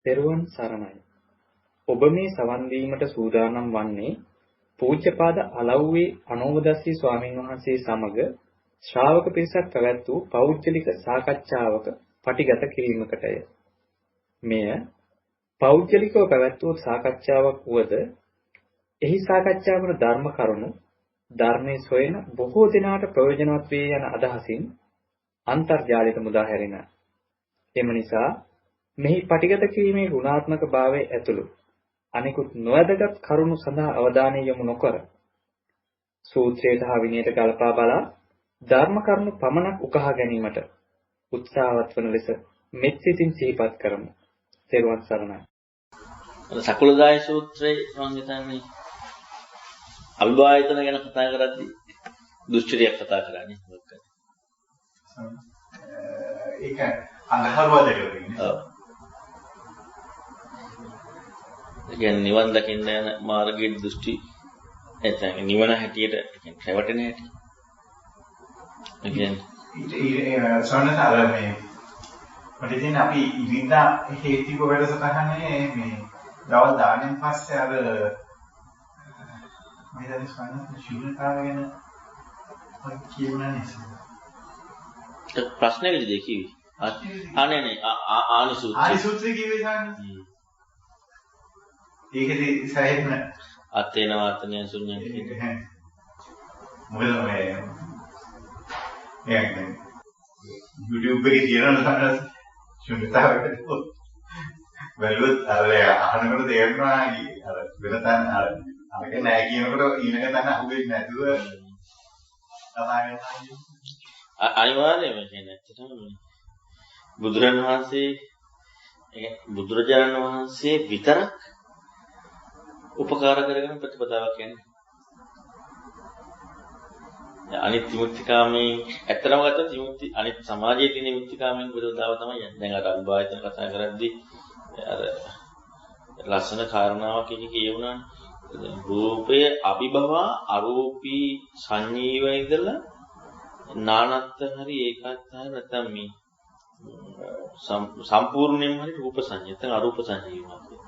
පෙරවන් සරණයි. ඔබ මේ සවන් දීමට සූදානම් වන්නේ පූජ්‍යපාද අලව්වේ අනෝමදස්සී ස්වාමීන් වහන්සේ සමග ශ්‍රාවක පිරිසක් පැවැත් වූ පෞද්ගලික සාකච්ඡාවක පටිගත කිරීමකටය. මෙය පෞද්ගලිකව පැවැත් වූ සාකච්ඡාවක් වුවද එහි සාකච්ඡා වන ධර්ම කරුණු ධර්මයේ සොයන බොහෝ දෙනාට ප්‍රයෝජනවත් වේ යන අදහසින් අන්තර්ජාලයට මුදා හැරෙන. එම නිසා මෙහි පටිගත කිරීමේ ගුණාත්මක භාවයේ ඇතුළු අනිකුත් නොවැදගත් කරුණු සඳහා අවධානය යොමු නොකර සූත්‍රයට හා විනයට ගලපා බලා ධර්ම කරුණු පමණක් උකහා ගැනීමට උත්සාහවත් වන ලෙස මෙත් සිතින් සිහිපත් කරමු. තෙරුවන් සරණයි. සකුලදාය සූත්‍රයේ මම හිතන්නේ අවිභායතන ගැන කතා කරද්දී දුෂ්චරියක් කතා කරන්නේ මොකක්ද? ඒක අඟහරුවා දෙකකින්. ඔව්. ඒ කියන්නේ නිවන් දකින්න යන මාර්ගයේ දෘෂ්ටි නැත්නම් නිවන හැටියට කියන්නේ රැවටෙන හැටි. ඒ කියන්නේ සෝනතර මේ පරිදින අපි ඉරිදා හේතික වැඩසටහනේ මේ දවල් දාණයෙන් පස්සේ අර මේ දැන් ස්වයං ශූන්‍යතාවය ගැන කියුණා නේද? ප්‍රශ්න විදිහට කිව්වේ. නේ ආනිසූත්‍රය කිව්වේ සාන්නේ. ඒකදී සෑහෙන අතේන වාතනය ශුන්‍යං කියන්නේ. මොකද මේ YouTube එකේ තියෙනවා ශුන්‍යතාවයකට බැලුවොත් අර අහනකොට තේරෙනවා අර වෙන තැන අරක නෑ කියනකොට ඊළඟ තැන අහුවෙන්නේ නැතුව තමයි අනිවාර්යයෙන්ම කියන්නේ ඇත්තටම බුදුරජාණන් වහන්සේ විතරක් උපකාර කරගෙන ප්‍රතිපදාවක් කියන්නේ. අනිත් විමුක්තිකාමී ඇත්තටම ගත්තොත් විමුක්ති අනිත් සමාජයේ තියෙන විමුක්තිකාමී ප්‍රතිපදාව තමයි යන්නේ. දැන් අර අභිභාවිතන කතා කරද්දී අර ලස්සන කාරණාවක් කියුණානේ. රූපය අභිභවා අරූපී සංඤීව ඉඳලා නානත්ත හරි ඒකත් හරි නැත්නම් මේ සම්පූර්ණයෙන්ම හරි රූප සංඤ්ඤා නැත්නම් අරූප සංඤීවනවා කියන්නේ.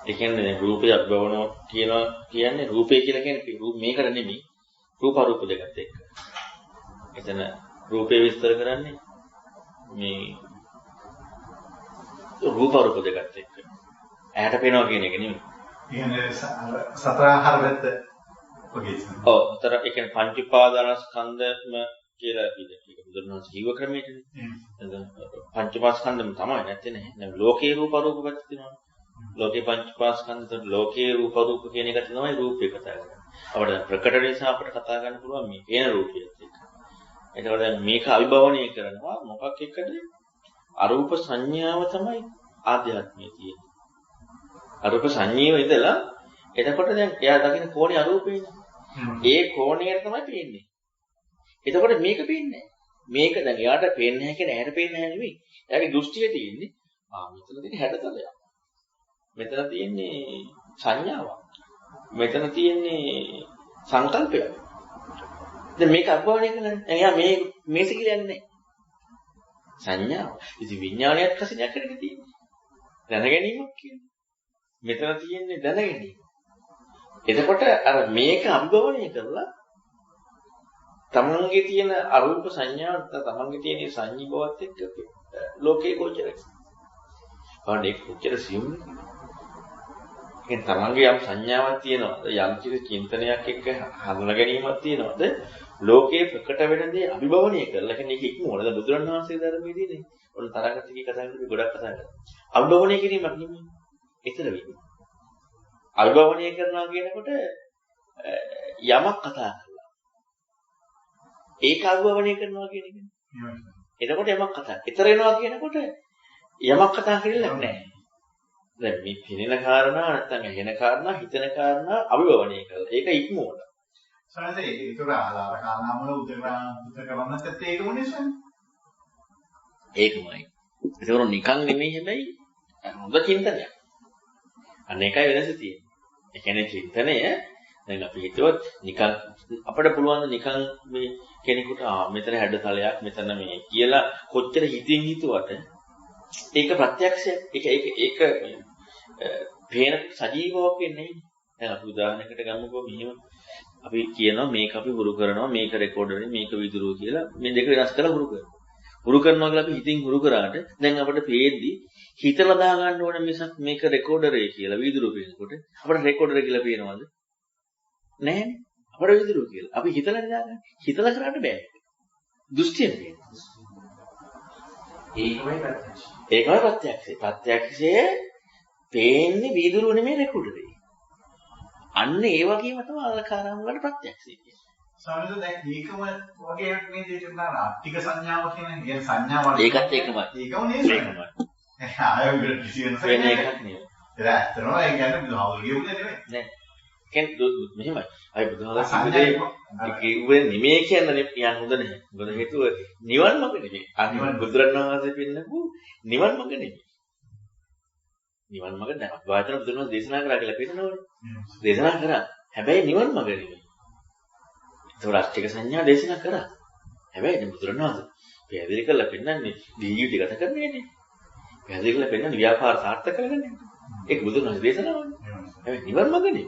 ඒ කියන්නේ රූපය අභිභවනවා කියන්නේ රූපය කියලා කියන්නේ මේකට නෙමෙයි රූප අරූප දෙකත් එක්ක. එතන රූපය විස්තර කරන්නේ මේ රූප අරූප දෙකත් එක්ක. ඇහැට පේනවා කියන එක නෙමෙයි. කියන්නේ සතරාහාර වැද්ද වගේ. ඔව්. අතර ඒ කියන්නේ පංච උපාදානස්කන්ධම කියලා ඒක බුදුරණවහන්සේ කිව්ව ක්‍රමයටනේ. පංච උපාස්කන්ධම තමයි නැත්තේ නේ. දැන් ලෝකේ රූප අරූප පැත්ත තියෙනවා. ලෝකේ පංච උපාස්කන්ධ ලෝකේ රූප අරූප කියන එක තමයි රූපේ කතා කරන්නේ. අපිට ප්‍රකට නිසා අපිට කතා ගන්න පුළුවන් මේ පේන රූපයත් එක්ක. එතකොට දැන් මේක අවිභවණය කරනවා මොකක් එක්කද? අරූප සංඥාව තමයි ආධ්‍යාත්මයේ තියෙන්නේ. අරූප සංඥාව ඉඳලා එතකොට දැන් එයා දකින්න කෝණේ අරූපේනේ. ඒ කෝණයට තමයි පේන්නේ. එතකොට මේක පේන්නේ මේක දැන් එයාට පේන්නේ නැහැ කියන ඇහැට පේන්නේ නැහැ නෙවෙයි. එයාගේ දෘෂ්ටිය තියෙන්නේ මෙතන තියෙන හැඩතලයක්. මෙතන තියෙන්නේ සංඥාවක්. මෙතන තියෙන්නේ සංකල්පයක්. දැන් මේක අභවණය කරන්නේ. එයා මේක කියලා යන්නේ සංඥාව. ඉතින් විඥානයත් කසිනයක් කරගෙන තියෙන්නේ. දැනගැනීමක් කියන්නේ. මෙතන තියෙන්නේ දැනගැනීම. එතකොට අර මේක අභවණය කරලා තමන්ගේ තියෙන අරූප සංඥාව තමන්ගේ තියෙන සංඤී බවත් එක්ක ලෝකේ ගෝචරයි. අනේ කොච්චර සියුම්ද? කියන්නේ තමන්ගේ යම් සංඥාවක් තියෙනවද? යම් කිසි චින්තනයක් එක්ක හඳුනා ගැනීමක් තියෙනවද? ලෝකේ ප්‍රකට වෙන දේ අභිභවනය කරලා කියන්නේ ඒක ඉක්මවල. දැන් බුදුරණවහන්සේ ධර්මයේදීනේ ඔන්න තරගතිකේ කතා කරන්නේ ගොඩක් කතා කරලා. අභිභවනය කිරීමක් නෙමෙයි. ඒතර වෙන්නේ. අභිභවනය කරනවා කියනකොට යමක් කතා කරලා. ඒක අභිභවනය කරනවා කියන එකනේ. එතකොට යමක් කතා. ඊතර වෙනවා කියනකොට යමක් කතා කරilla නැහැ. දැන් මේ පිනෙන කාරණා නැත්නම් ඇහෙන කාරණා හිතෙන කාරණා අභිභවනය කරලා. ඒක ඉක්මවල. සමහරවිට ඒතර ආලාර කාරණාවල උදේ කරන්නත් ඒකමනේ සන්නේ. ඒකමයි. ඒක නිකන් නෙමෙයි හැබැයි හොඳ චින්තනයක්. අන්න ඒකයි වෙනස තියෙන්නේ. ඒ කියන්නේ චින්තනය දැන් අපි හිතුවත් නිකන් අපිට පුළුවන් නිකන් මේ කෙනෙකුට මෙතන හැඩතලයක් මෙතන මේ කියලා කොච්චර හිතින් හිතුවට ඒක ප්‍රත්‍යක්ෂයක්. ඒක පේන සජීවවක් වෙන්නේ නැහැ. දැන් අපි උදාහරණයකට ගමුකෝ මෙහෙම අපි කියනවා මේක අපි හුරු කරනවා මේක රෙකෝඩර් වෙන්නේ මේක විදුරුව කියලා මේ දෙක වෙනස් කරලා හුරු කරනවා. හුරු කරනවා කියලා අපි හිතින් හුරු කරාට දැන් අපිට පේද්දි හිතලා දා ගන්න ඕන මිසක් මේක රෙකෝඩරේ කියලා විදුරුව පේනකොට අපිට රෙකෝඩර් කියලා පේනවද? නැහැ. අපිට විදුරුව කියලා. අපි හිතලා දාගන්න. හිතලා කරාට බෑ. දෘෂ්ටියෙන් පේනවා. ඒකමයි ප්‍රත්‍යක්ෂය. ප්‍රත්‍යක්ෂයේ පේන්නේ විදුරුව නෙමෙයි රෙකෝඩරේ. අන්න ඒ වගේම තමයි අලකාරම් වල ප්‍රත්‍යක්ෂය කියන්නේ. සමහරවිට දැන් ඒකම වගේ එකක් මේ දෙයට දාන ආර්ථික සංඥාව කියන සංඥාව වල ඒකත් ඒකමයි. ඒකම නේද? ඒකමයි. ආයෙත් ඩිසිෂන් වෙන එකක් නෙවෙයි. ඒක ඇත්තටම ඒ කියන්නේ බුදුහාමුදුරුවෝ කියුනේ නෙමෙයි. නෑ. මෙහෙමයි. අය බුදුහාමුදුරුවෝ කිව්වේ නෙමෙයි කියන්නේ කියන්න හොඳ නැහැ. මොකද හේතුව නිවන් මඟ නෙමෙයි. අනිත් බුදුරණවහන්සේ පෙන්නපු නිවන් මඟ නෙමෙයි. නිවන් මඟ නෑ. වාචන බුදුරණවහන්සේ දේශනා කරා කියලා පෙන්නනවනේ. දේශනා කරා. හැබැයි නිවන් මඟ නෙමෙයි. ඒක රාෂ්ට්‍රික සංඥා දේශනා කරා. හැබැයි බුදුරණවහන්සේ පැහැදිලි කරලා පෙන්නන්නේ ජීවිතය ගත කරන්නේනේ. පැහැදිලි කරලා පෙන්නන්නේ ව්‍යාපාර සාර්ථක කරගන්නේ. ඒක බුදුරණවහන්සේ දේශනාවනේ. හැබැයි නිවන් මඟ නෙමෙයි.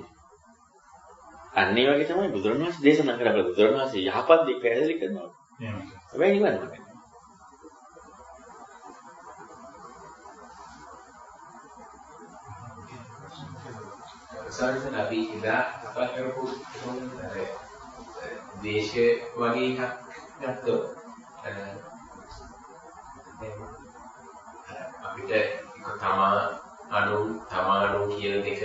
අන්න ඒ වගේ තමයි බුදුරණවහන්සේ දේශනා කරා. බුදුරණවහන්සේ යහපත් දේ පැහැදිලි කරනවා. හැබැයි නිවන් මඟ නෙමෙයි. සාරිසන අපි ඉඳලා කතා කරපු දේශ වගේ එකක් ගත්තොත් අපිට තමාණු කියන දෙක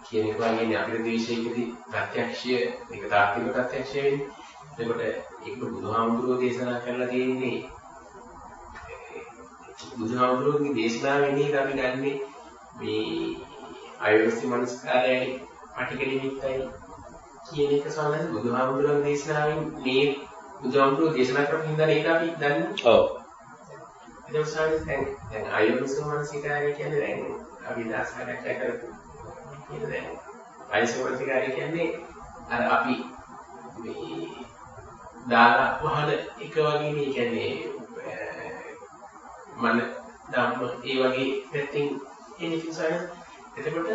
කියන එක වගේ අපිට දේශයකදී ප්‍රත්‍යක්ෂය මේක තාර්කික ප්‍රත්‍යක්ෂය වෙන්නේ. එතකොට ඒක බුදුහාමුදුරුවෝ දේශනා කරලා තියෙන්නේ බුදුහාමුදුරුවෝගේ දේශනාවෙදී අපි ගන්නේ මේ අයෝනිසි මනස්කාරයයි පටිඝ නිමිත්තයි කියන එක සමහරවිට බුදුහාමුදුරුවෝ දේශනාවෙන් මේ බුදුහාමුදුරුවෝ දේශනා කරපු හින්දා නේද අපි දන්නේ. ඔව්. ඒක සමහරවිට දැන් අයෝනිසි මනස්කාරය කියන්නේ දැන් අපි දාසකයක් කරපු කියන දැන් අයෝනිසි මනස්කාරය කියන්නේ අර අපි මේ දාලා වහන එක වගේ නේ කියන්නේ මන ධම්ම ඒ වගේ පැත්තෙන් එන්නේ සමහරවිට. එතකොට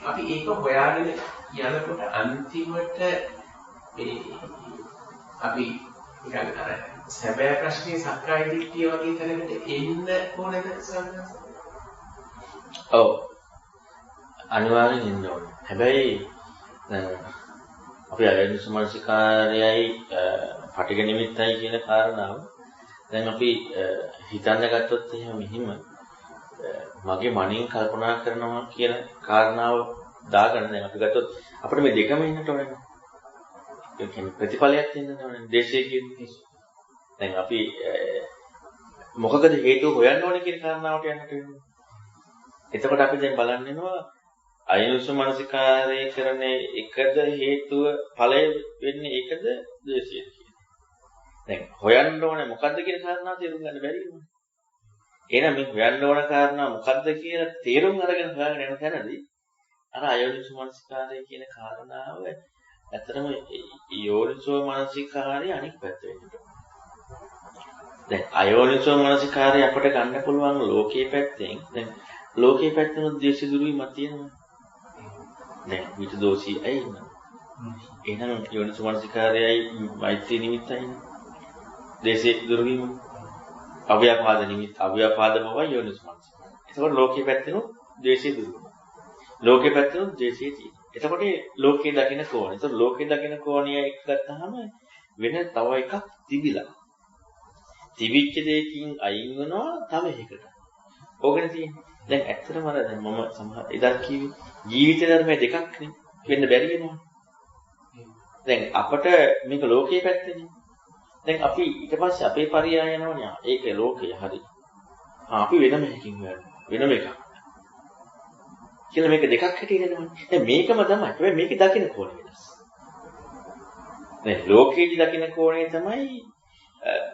අපි ඒක හොයාගෙන යනකොට අන්තිමට මේ අපි නිකන් අර සැබෑ ප්‍රශ්නේ සක්කාය දිට්ඨිය වගේ තැනකට එන්න ඕනද සම්මත? ඔව්. අනිවාර්යෙන් එන්න ඕනේ. හැබැයි අපි අයෝනිස මනසිකාරයයි පටිඝ නිමිත්තයි කියන කාරණාව දැන් අපි හිතන්න ගත්තොත් මෙහිම මගේ මනින් කල්පනා කරනවා කියන කාරණාව දාගන්න දැන් අපි ගත්තොත් අපිට මේ දෙකම ඉන්නට ඕනේ. ඒ කියන්නේ ප්‍රතිඵලයක් තියෙන්න ඕනේ. දේශය කියන්නේ. දැන් අපි මොකකද හේතුව හොයන්න ඕනේ කියන කාරණාවට යන්නට වෙනවා. එතකොට අපි දැන් බලන්න වෙනවා අයෝනිස මනසිකාරය කරන එකද හේතුව ඵලය වෙන්නේ ඒකද දේශය කියන්නේ. දැන් හොයන්න ඕනේ මොකද්ද කියන කාරණාව තේරුම් ගන්න බැරි වෙනවා. එහෙනම් මේ හොයන්න ඕන කාරණා මොකද්ද කියලා තේරුම් අරගෙන හොයාගෙන යන තැනදී අර අයෝනිසෝ මනසිකාරය කියන කාරණාව ඇත්තටම යෝනිසෝ මනසිකාරය අනික් පැත්ත වෙන්නට. දැන් අයෝනිසෝ මනසිකාරය අපිට ගන්න පුළුවන් ලෝකයේ පැත්තෙන් දැන් ලෝකයේ පැත්තෙන් දේශ දුරුවීමක් තියෙනවා. දැන් විත දෝෂී ඇයි නේද? එහෙනම් යෝනිසෝ මනසිකාරයයි මෛත්‍රී නිමිත්තයි දේශේ දුරුවීම අව්‍යාපාද නිමිත්ත අව්‍යාපාද බව යෝනිසෝ මනසිකාරය. එතකොට ලෝකයේ පැත්තෙන් දේශේ දුරුවීම. ලෝකයේ පැත්තෙන් දේශේ තියෙනවා. එතකොට ලෝකයේ දකින්න කෝණය. එතකොට ලෝකයේ දකින්න කෝණය එක ගත්තාම වෙන තව එකක් තිබිලා. තිබිච්ච දෙයකින් අයින් වෙනවා තව එකකට. ඕකනේ තියෙන්නේ. දැන් ඇත්තටම අර දැන් මම සමහර ඉදක් කිව්වේ ජීවිත ධර්මයේ දෙකක් නේ වෙන්න බැරි වෙනවා. දැන් අපට මේක ලෝකයේ පැත්තනේ. දැන් අපි ඊට පස්සේ අපේ පරියාය යනවනේ. ඒක ලෝකය හරි. අපි වෙනම එකකින් වෙනම එකක්. කියලා මේක දෙකක් හැටියට එනවනේ. දැන් මේකම තමයි. හැබැයි මේකේ දකින්න කෝණය වෙනස්. දැන් ලෝකයේදී දකින්න කෝණය තමයි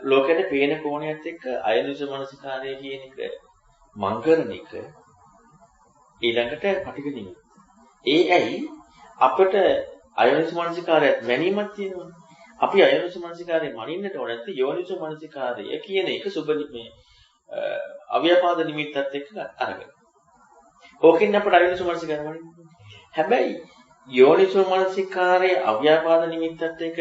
ලෝකයට පේන කෝණයත් එක්ක අයෝනිසෝ මනසිකාරය කියන එක මංගරණ එක ඊළඟට පටිඝ නිමිත්ත. ඒ ඇයි අපිට අයෝනිසෝ මනසිකාරයත් මැනීමක් තියෙනවනේ. අපි අයෝනිසෝ මනසිකාරය මනින්නට ඕන නැත්නම් යෝනිසෝ මනසිකාරය කියන එක සුබ මේ අව්‍යාපාද නිමිත්තත් එක්ක අරගෙන. ඕකෙන් අපට අයෝනිසෝමනසිකාරය වඩන්න. හැබැයි යෝනිසෝමනසිකාරයේ අව්‍යාපාද නිමිත්තත් එක්ක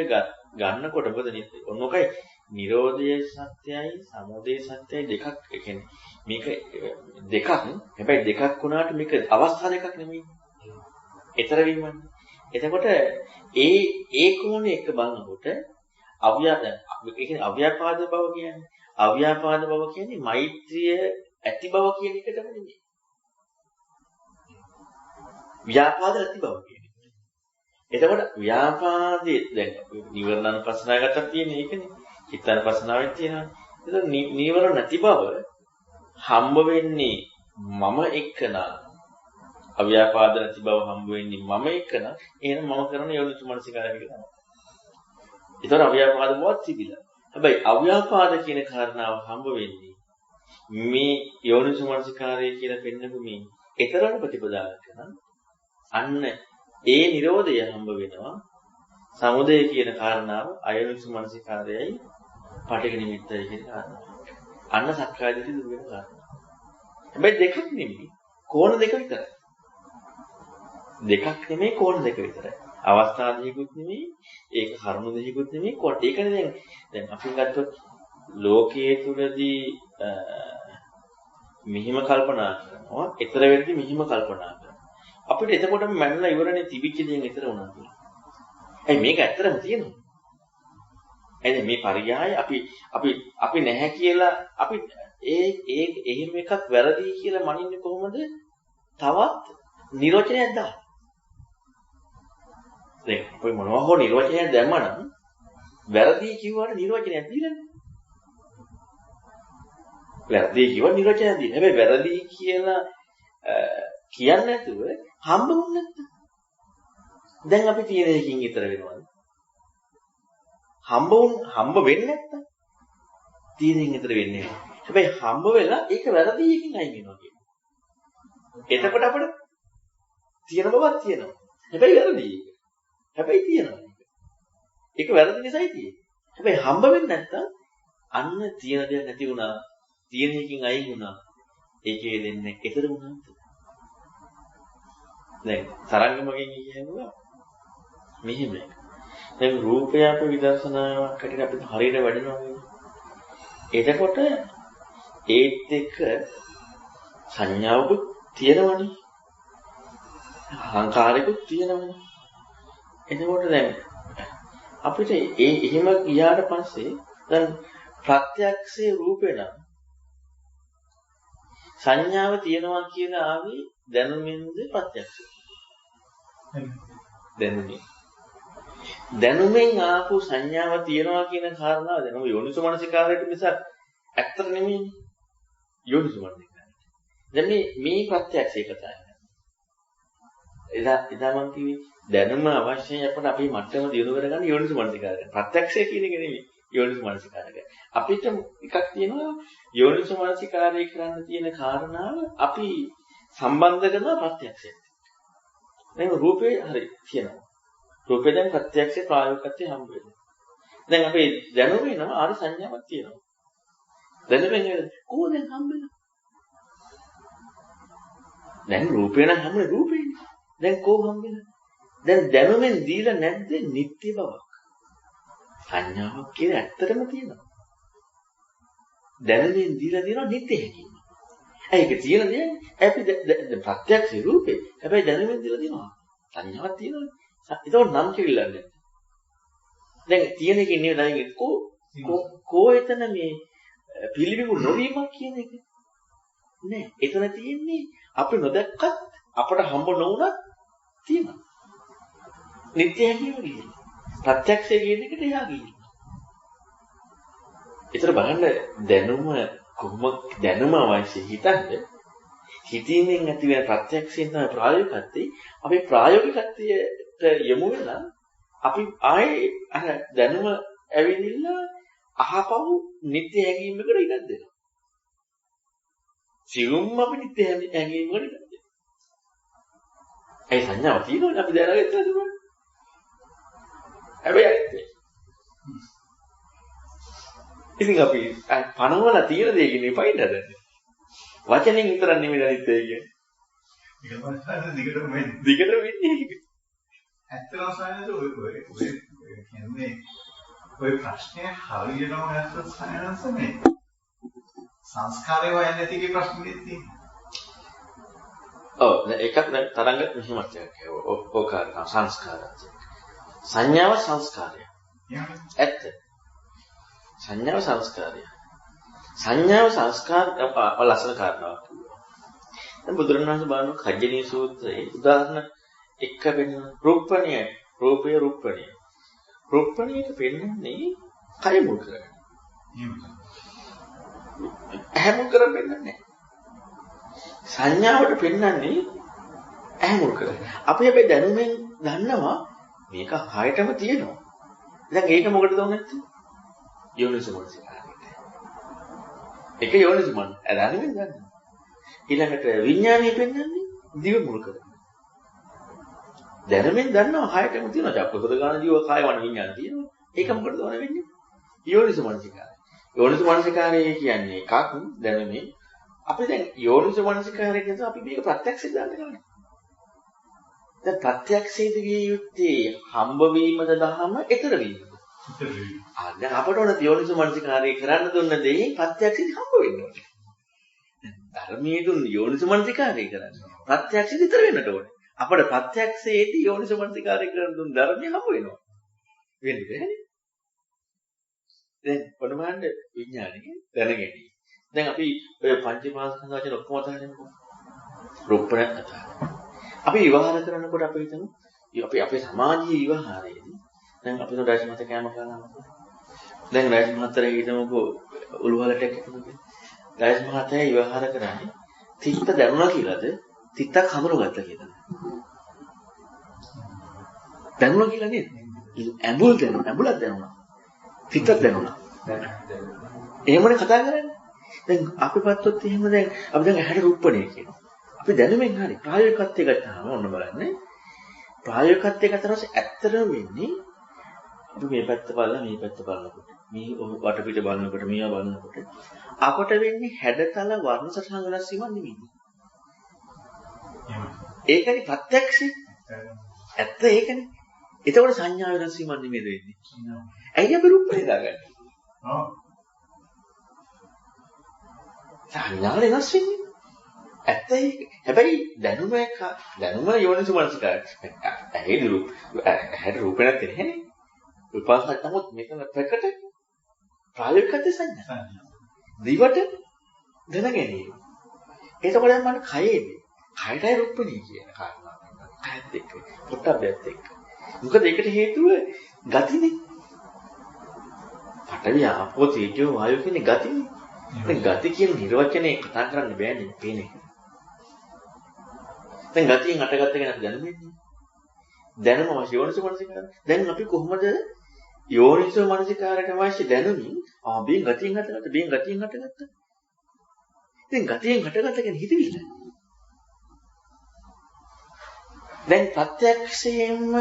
ගන්නකොට මොකද ඔන්නෝකයි නිරෝධයේ සත්‍යයි සමුදය සත්‍යයි දෙකක්. ඒ කියන්නේ මේක දෙකක්. හැබැයි දෙකක් වුණාට මේක අවස්ථා දෙකක් නෙමෙයි. ඊතර වීමන්නේ. එතකොට ඒ කෝණේ එක බලනකොට අව්‍යාපාද බව කියන්නේ මෛත්‍රිය ඇති බව කියන එකටම නෙමෙයි. ව්‍යාපාද ඇති බව කියන එක. එතකොට ව්‍යාපාදයේ දැන් නිවර්ණානුපස්සනාව ගත්තත් තියෙන එකනේ. චිත්තානුපස්සනාවෙත් තියෙනවා. එතකොට නිවර්ණ නැති බව හම්බ වෙන්නේ මම එක්කනා. අව්‍යාපාද නැති බව හම්බ වෙන්නේ මම එක්කනා. එහෙනම් මම කරන යෝනිසෝමනසිකාරය එක තමයි. ඒතර අව්‍යාපාද බවත් තිබිලා. හැබැයි අව්‍යාපාද කියන කාරණාව හම්බ වෙන්නේ මේ යෝනිසෝමනසිකාරය කියලා පෙන්නපු මේ ඊතරණ ප්‍රතිපදාවක නම් අන්න ඒ Nirodha හම්බ වෙනවා. සමුදය කියන කාරණාව අයෝනිසෝමනසිකාරයයි පටිඝ නිමිත්තයි කියන කාරණාව. අන්න සක්කාය දිට්ඨිය දුර වෙන කාරණාව. හැබැයි දෙකක් නෙමෙයි කෝණ දෙක විතරයි. දෙකක් නෙමෙයි කෝණ දෙක විතරයි. අවස්ථා දෙකකුත් නෙමෙයි ඒක කරුණු දෙකකුත් නෙමෙයි කොට. ඒකනේ දැන් අපි ගත්තොත් ලෝකයේ තුලදී මෙහිම කල්පනා කරනවා. ඊතර වෙද්දි මෙහිම කල්පනා කරනවා. අපිට එතකොටම මැනලා ඉවරනේ තිබිච්ච දේෙන් ඊතර වුණා කියලා. ඇයි මේක ඇත්තටම තියෙනවා? එනේ මේ පරියාය අපි නැහැ කියලා අපි එහෙම එකක් වැරදි කියලා මනින්නේ කොහොමද? තවත් නිර්වචනයක් දාන්න. දැන් අපි මොනවා හෝ නිර්වචනයක් දැම්මනම් වැරදි කිව්වට නිර්වචනයක් දීලානේ. වැරදි කිව්ව නිර්වචනයක් දීලා. හැබැයි වැරදි කියලා කියන්නේ නැතුව හම්බ වුනේ නැත්තම් දැන් අපි තියෙන එකකින් ඊතර වෙනවද? හම්බ වෙන්නේ නැත්තම් තියෙනින් ඊතර වෙන්නේ නැහැ. හැබැයි හම්බ වෙලා ඒක වැරදි එකකින් අයින් වෙනවා කියන්නේ. එතකොට අපිට තියෙන බවක් තියෙනවා. හැබැයි වැරදි එක. හැබැයි තියෙනවා. ඒක වැරදි නිසායි තියෙන්නේ. හැබැයි හම්බ වෙන්නේ නැත්තම් අන්න තියෙන දේ නැති වුණා. තියෙන එකකින් අයින් වුණා. ඒකේ දෙන්නේ ඊතර වුණාද? දැන් තරංගමකින් කියනවා මෙහෙම. දැන් රූපය අපේ විදර්ශනාවක් හැටියට අපිට හරියට වැඩෙනවා කියන්නේ. එතකොට ඒත් එක්ක සංඥාවකුත් තියෙනවනේ. අහංකාරයකුත් තියෙනවනේ. එතකොට දැන් අපිට එහෙම ගියාට පස්සේ දැන් ප්‍රත්‍යක්ෂයේ රූපේ නම් සංඥාව තියෙනවා කියලා ආවේ දැනුමින්ද ප්‍රත්‍යක්ෂය. දැනුමෙන් ආපු සංඥාව තියෙනවා කියන කාරණාව දැනුම යෝනිසෝමනසිකාරයට නිසා ඇත්තට නෙමෙයිනේ. යෝනිසෝමනසිකාරය. දැන් මේ ප්‍රත්‍යක්ෂය කතා කරන්නේ. එදා මම කිව්වේ දැනුම අවශ්‍යයි අපිට අපේ මට්ටම දියුණු කරගන්න යෝනිසෝමනසිකාරය. ප්‍රත්‍යක්ෂය කියන එක නෙමෙයි යෝනිසෝමනසිකාරය. අපිට එකක් තියෙනවා යෝනිසෝමනසිකාරය කරන්න තියෙන කාරණාව අපි සම්බන්ධ කරන ප්‍රත්‍යක්ෂයට. දැන් රූපේ හරි කියනවා. රූපේ දැන් ප්‍රත්‍යක්ෂේ ප්‍රායෝගිකත්වයේ හම්බ වෙනවා. දැන් අපේ දැනුමේ නම ආරි සංඥාවක් තියෙනවා. දැනුමෙන් කොහොමද හම්බ වෙන්නේ? දැන් රූපේ නම් හැම රූපේනේ. දැන් කොහොම හම්බ වෙන්නේ? දැන් දැනුමෙන් දීලා නැද්ද නිත්‍ය බවක්? සංඥාවක් කියලා ඇත්තටම තියෙනවා. දැනුමෙන් දීලා තියෙනවා නිත්‍ය හැකියාව. ඒක තියෙන දේ අපි ප්‍රත්‍යක්ෂ රූපේ. හැබැයි දැනුමින් දිලා තියෙනවා. සංඥාවක් තියෙනවනේ. ඒක නම් කිවිල්ලන්නේ නැහැ. දැන් තියෙන එකේ නෙවෙයි දැන් කෝ එතන මේ පිළිබිඹු නොවීමක් කියන එක. නෑ. එතන තියෙන්නේ අපි නොදැක්කත් අපට හම්බ නොවුණත් තියෙනවා. නිත්‍ය හැකියාව කියන්නේ. ප්‍රත්‍යක්ෂය කියන එකට එහා ගිහින්. ඒතර බලන්න දැනුම අවශ්‍ය හිතන්නේ හිතීමෙන් ඇති වෙන ප්‍රත්‍යක්ෂයෙන් තමයි ප්‍රායෝගිකත්වයේ අපි ප්‍රායෝගිකත්වයට යමු වෙලා අපි ආයේ අර දැනුම ඇවිදින්න අහපව් නිත්‍ය හැඟීමකට ඉඩක් දෙනවා. සියුම්ම අපි නිත්‍ය හැඟීමකට ඉඩක් දෙනවා. ඒ සංඥාව තියෙනවනේ අපි දැනගත්තා දුන්නා. හැබැයි ඉතින් අපි පණවල තියෙන දේ කියන්නේ පයින් හදන්නේ. වචනෙන් විතරක් නෙමෙයි අනිත් ඒ කියන්නේ. ඒක තමයි දිගටම වෙන්නේ. දිගටම වෙන්නේ ඒක. ඇත්තටම සායනද ඔය කියන්නේ ඔය ප්‍රශ්නේ හරියටම ගත්තොත් සායනස මේ සංස්කාරය හොයන්නේ නැති කී ප්‍රශ්නේ තියෙනවා. ඔව් ඒකක් දැන් තරංග මෙහෙමත් එකක්. ඕකාර සංස්කාරය. සංඥාව සංස්කාරය. ඇත්ත. සංඥාව සංස්කාරය. සංඥාව සංස්කාර ලස්සන කාරණාවක්. දැන් බුදුරණවහන්සේ බලන කජ්ජනී සූත්‍රයේ උදාහරණ එක වෙන රූපණිය රූපය රූපණිය. රූපණියට පෙන්වන්නේ කය මුල් කරගෙන. ඇහැ මුල් කරගෙන පෙන්වන්නේ. සංඥාවට පෙන්වන්නේ ඇහැ මුල් කරගෙන. අපි හැබැයි දැනුමෙන් දන්නවා මේක හයටම තියෙනවා. දැන් ඒක මොකටද උනේ නැත්තේ? යෝනිසමනසිකාරයට. ඒක යෝනිසමන. දැනුමෙන් දන්නවා. ඊළඟට විඥානය පෙන්වන්නේ දිව මුල් කරගෙන. දැනුමෙන් දන්නවා හයටම තියෙනවා. චක්කසද ගාන ජීව කාය වන විඥාන තියෙනවා. ඒක මොකටද ඕන වෙන්නේ? යෝනිසමනසිකාරය. යෝනිසමනසිකාරය කියන්නේ එකක් දැනුමෙන් අපි දැන් යෝනිසමනසිකාරය කියන අපි මේක ප්‍රත්‍යක්ෂයෙන් දන්න ගන්න. දැන් ප්‍රත්‍යක්ෂයේද විය යුත්තේ හම්බ වීමද දහම ඊතර වීමද? දැන් අපට ඕන යෝනිසමනසිකාරය කරන්න දුන්න දේ ප්‍රත්‍යක්ෂයෙන් හම්බ වෙන්න ඕනේ. ධර්මයේ දුන්න යෝනිසමනසිකාරය කරන්න. ප්‍රත්‍යක්ෂයෙන් ඊතර වෙන්නට ඕනේ. අපට ප්‍රත්‍යක්ෂයේදී යෝනිසමනසිකාරය කරන දුන්න ධර්මය හම්බ වෙනවා. වෙන්නේ නැහැ. දැන් පොඩ්ඩක් විඥානේ දැනගැනීම. දැන් අපි ඔය පංචමාස්කන්ධ වචන ඔක්කොම අතහරිනකො රූපණයක් කතා. අපි විවහාර කරනකොට අපි හිතමු අපි අපේ සමාජීය විවහාරයේදී දැන් අපි උන් රාජ්‍ය මත කෑම කරනවා. දැන් රාජ්‍ය මහත්තයා හිතමුකෝ උළුවලට එකතුනේ. රාජ්‍ය මහත්තයා විවහාර කරන්නේ තිත්ත දැනුණා කියලාද තිත්තක් හඳුනගත්තා කියලාද? දැනුණා කියලා නේද? ඇඹුල් දැනුණා. ඇඹුලක් දැනුණා. තිත්තක් දැනුණා. එහෙමනේ කතා කරන්නේ. දැන් අපි පත්තොත් එහෙම දැන් අපි දැන් ඇහැට රූපණය කියනවා. අපි දැනුමෙන් හරි ප්‍රායෝගිකත්වයට ගත්තාම ඔන්න බලන්න. ප්‍රායෝගිකත්වයට ගත්තාම ඇත්තටම වෙන්නේ අපි මේ පැත්ත බලලා මේ පැත්ත බලනකොට මේ වටපිට බලනකොට මේවා බලනකොට අපට වෙන්නේ හැඩතල වර්ණ සටහන් වෙනස් වීමක් නෙමෙයි. ඒකනේ ප්‍රත්‍යක්ෂයි. ඇත්ත ඒකනේ. ඒතකොට සංඥා වෙනස් වීමක් නෙමෙයි වෙන්නේ. ඇයි අපි රූපේ දාගන්නේ? ඔව්. සංඥා වෙනස් වෙන්නේ. ඇත්ත ඒක. හැබැයි දැනුම යෝනිසමනසිකාරය. ඇහැට රූපේ නැත්තේ නේද? උපාසක නමුත් මෙතන ප්‍රකට ප්‍රායෝගික සංඥා. දිවට දැනගැනීම. එතකොට මම කයේදී කයටයි රූපණී කියන කාරණාව. කයත් එක්ක පොට්ටබ්බයත් එක්ක. මොකද ඒකට හේතුව ගතිනේ. පඨවි ආපෝ තේජෝ වායෝ කියන්නේ ගතිනේ. දැන් ගති කියන නිර්වචනය කතා කරන්න බෑනේ පේන්නේ. දැන් ගතියෙන් අටගත්ත ගැන අපි දැනෙන්නේ. දැනුම අවශ්‍ය යෝනිසමනසිකාරය. දැන් අපි කොහොමද යෝනිසමනසිකාරයට අවශ්‍ය දැනුමින් බින් ගතියෙන් හටගත්ත බින් ගතියෙන් හටගත්ත. දැන් ගතියෙන් හටගත්ත කියන්නේ හිතවිල්ල. දැන් ප්‍රත්‍යක්ෂයෙන්ම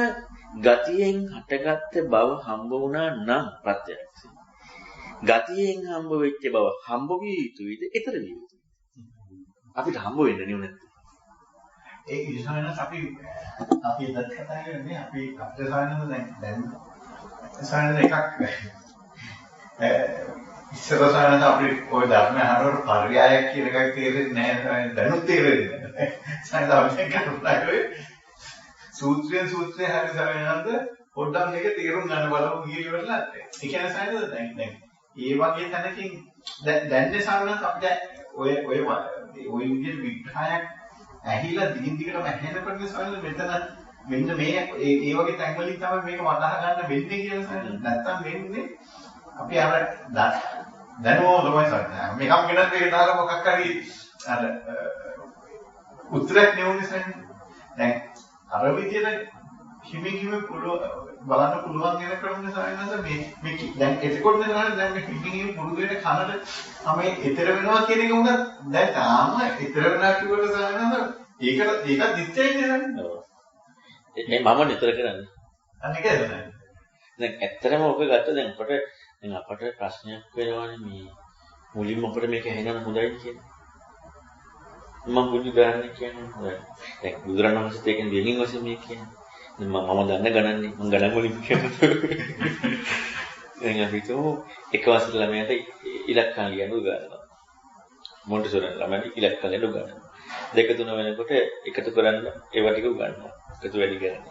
ගතියෙන් හටගත්ත බව හම්බ වුණා නම් ප්‍රත්‍යක්ෂයෙන්. ගතියෙන් හම්බ වෙච්ච බව හම්බ විය යුතුයිද? ඊතර විය යුතුයිද? අපිට හම්බ වෙන්න නෙවෙයි. ඒ ඉස්සරහට අපි එදත් කතා කරන්නේ අපි අපිට සායනද දැන් සායනද එකක් ඉස්සර සායනද අපි ඔය ධර්ම අහනකොට පරියායක් කියන එකක් තේරෙන්නේ නැහැ දැනුත් තේරෙන්නේ නැහැ සායනද අපි කරන්නේ සූත්‍රයෙන් සූත්‍රය හරි සායනද පොඩ්ඩක් මේක තේරුම් ගන්න බලමු කියලා ඉවරලා ඒ කියන්නේ සායනද දැන් ඒ වගේ තැනකින් දැන්නේ සායනද අපිට ඔය විදිහට විග්‍රහයක් ඇහිලා දිගින් දිගටම ඇහෙනකොට සායනද මෙතන මෙන්න මේ ඒ වගේ තැන් වලින් තමයි මේක වටහා ගන්න වෙන්නේ කියලා සායනද නැත්තම් වෙන්නේ අපි අර දැනුම තමයි සායනද මේකම ගෙනත් මේක දාලා මොකක් හරි අර උත්තරයක් නෙවුනේ සායනද දැන් අර විදිහට හිමින් බලන්න පුළුවන් වෙන ක්‍රමනේ සායනද මේ දැන් එතකොට නේද දැන් මේ හිමින් පුරුදු වෙන කනට තමයි ඊතර වෙනවා කියන එක උනත් දැන් තාම ඊතර වෙනවා කියවට සායනද ඒකත් දිත්තේනේ නේද ඔව් ඒ මම නිතර කරන්නේ අන්න ඒකද දැන් ඇත්තටම ඔක ගත්ත දැන් අපට දැන් අපට ප්‍රශ්නයක් වෙනවානේ මේ මුලින්ම අපිට මේක ඇහෙනම හොඳයි කියන්නේ. මම පුදුම උදාහරණයක් කියන්නේ හොඳයි. දැන් බුදුරණවහන්සේත් ඒකෙන් දෙමින් වශයෙන් මේ කියන්නේ. මම දන්න ගණන්නේ මම ගණන් වලින් කියන්නේ. දැන් අපි හිතමු එක වසර ළමයාට ඉලක්කම් ලියන්න උගන්වනවා. මොන්ටිසෝරි ළමයාට ඉලක්කම් ලියන්න උගන්වනවා. 2 3 වෙනකොට එකතු කරන්න ඒවා ටික උගන්වනවා. එකතු වැඩි කරන්න.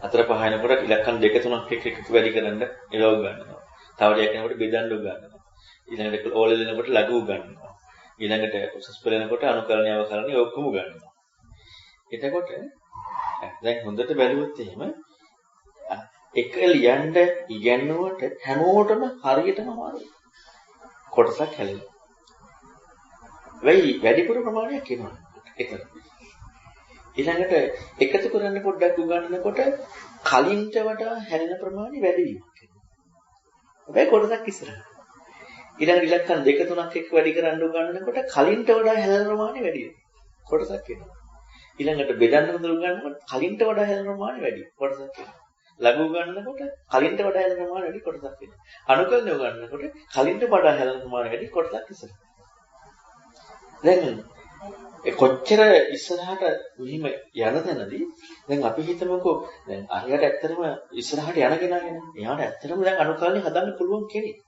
4 5 වෙනකොට ඉලක්කම් 2 3ක් එක්ක එකතු වැඩි කරන්න ඒවා උගන්වනවා. තව ටිකක් යනකොට බෙදන්න උගන්වනවා. ඊළඟට ඕලෙල් වෙනකොට ලඝු උගන්වනවා. ඊළඟට උසස් පෙළ වෙනකොට අනුකරණය අවකරණය ඔක්කොම උගන්වනවා. එතකොට දැන් හොඳට බැලුවොත් එහෙම එක ලියන්න ඉගෙනුවට හැමෝටම හරියටම අමාරුයි. කොටසක් හැලෙනවා. වෙයි වැඩිපුර ප්‍රමාණයක් එනවා. එතන. ඊළඟට එකතු කරන්න පොඩ්ඩක් උගන්වනකොට කලින්ට වඩා හැලෙන ප්‍රමාණය වැඩි වීමක් වෙනවා. හැබැයි කොටසක් ඉස්සරහ. ඊළඟ ඉලක්කම් 2 3ක් එක්ක වැඩි කරන්න උගන්වනකොට කලින්ට වඩා හැලෙන ප්‍රමාණය වැඩි වෙනවා. කොටසක් වෙනවා. ඊළඟට බෙදන්න හොඳ උගන්වනකොට කලින්ට වඩා හැලෙන ප්‍රමාණය වැඩි. කොටසක් වෙනවා. ලඝු උගන්වනකොට කලින්ට වඩා හැලෙන ප්‍රමාණය වැඩි. කොටසක් වෙනවා. අනුකලන උගන්වනකොට කලින්ට වඩා හැලෙන ප්‍රමාණය වැඩි. කොටසක් ඉස්සරහ. දැන් කොච්චර ඉස්සරහට මෙහිම යන තැනදී දැන් අපි හිතමුකෝ දැන් අරයට ඇත්තටම ඉස්සරහට යන කෙනාගෙන එයාට ඇත්තටම දැන් අනුකලනේ හදන්න පුළුවන් කෙනෙක්.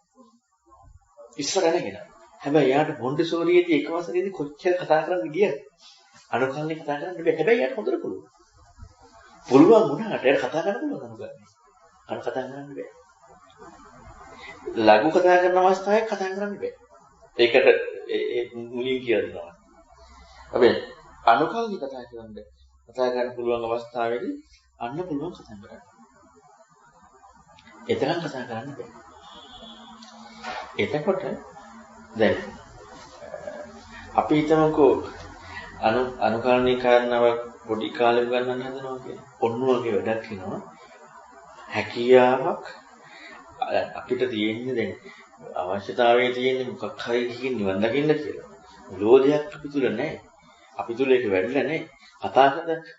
ඉස්සර යනගෙන. හැබැයි එයාට මොන්ටිසෝරියේදී එක වසරේදී කොච්චර කතා කරන්න ගියද? අනුකලනේ කතා කරන්න බැහැ. හැබැයි එයාට හොඳට පුළුවන්. පුළුවන් වුණාට එයාට කතා කරන්න පුළුවන් අනුකලනේ. අර කතා කරන්න බැහැ. ලඝු කතා කරන අවස්ථාවේ කතා කරන්න බැහැ. ඒකට ඒ මුලින් කියලා දෙනවා. හැබැයි අනුකල්ලි කතා කරන්න පුළුවන් අවස්ථාවේදී අන්න පුළුවන් කතා කරන්න. එතරම් කතා කරන්න බෑ. එතකොට දැන් අපි හිතමුකෝ අනුකල්ලි කාරණාව පොඩි කාලේ ගන්නන්න හදනවා කියන්නේ. ඔන්න වගේ වැඩක් වෙනවා. හැකියාවක් අපිට තියෙන්නේ දැන් අවශ්‍යතාවයේ තියෙන්නේ මොකක් හරි කිසිම නිවන් දකින්න කියලා. ලෝභයක් අපි තුල නැහැ. අපි තුල ඒක වැඩිලා නැහැ.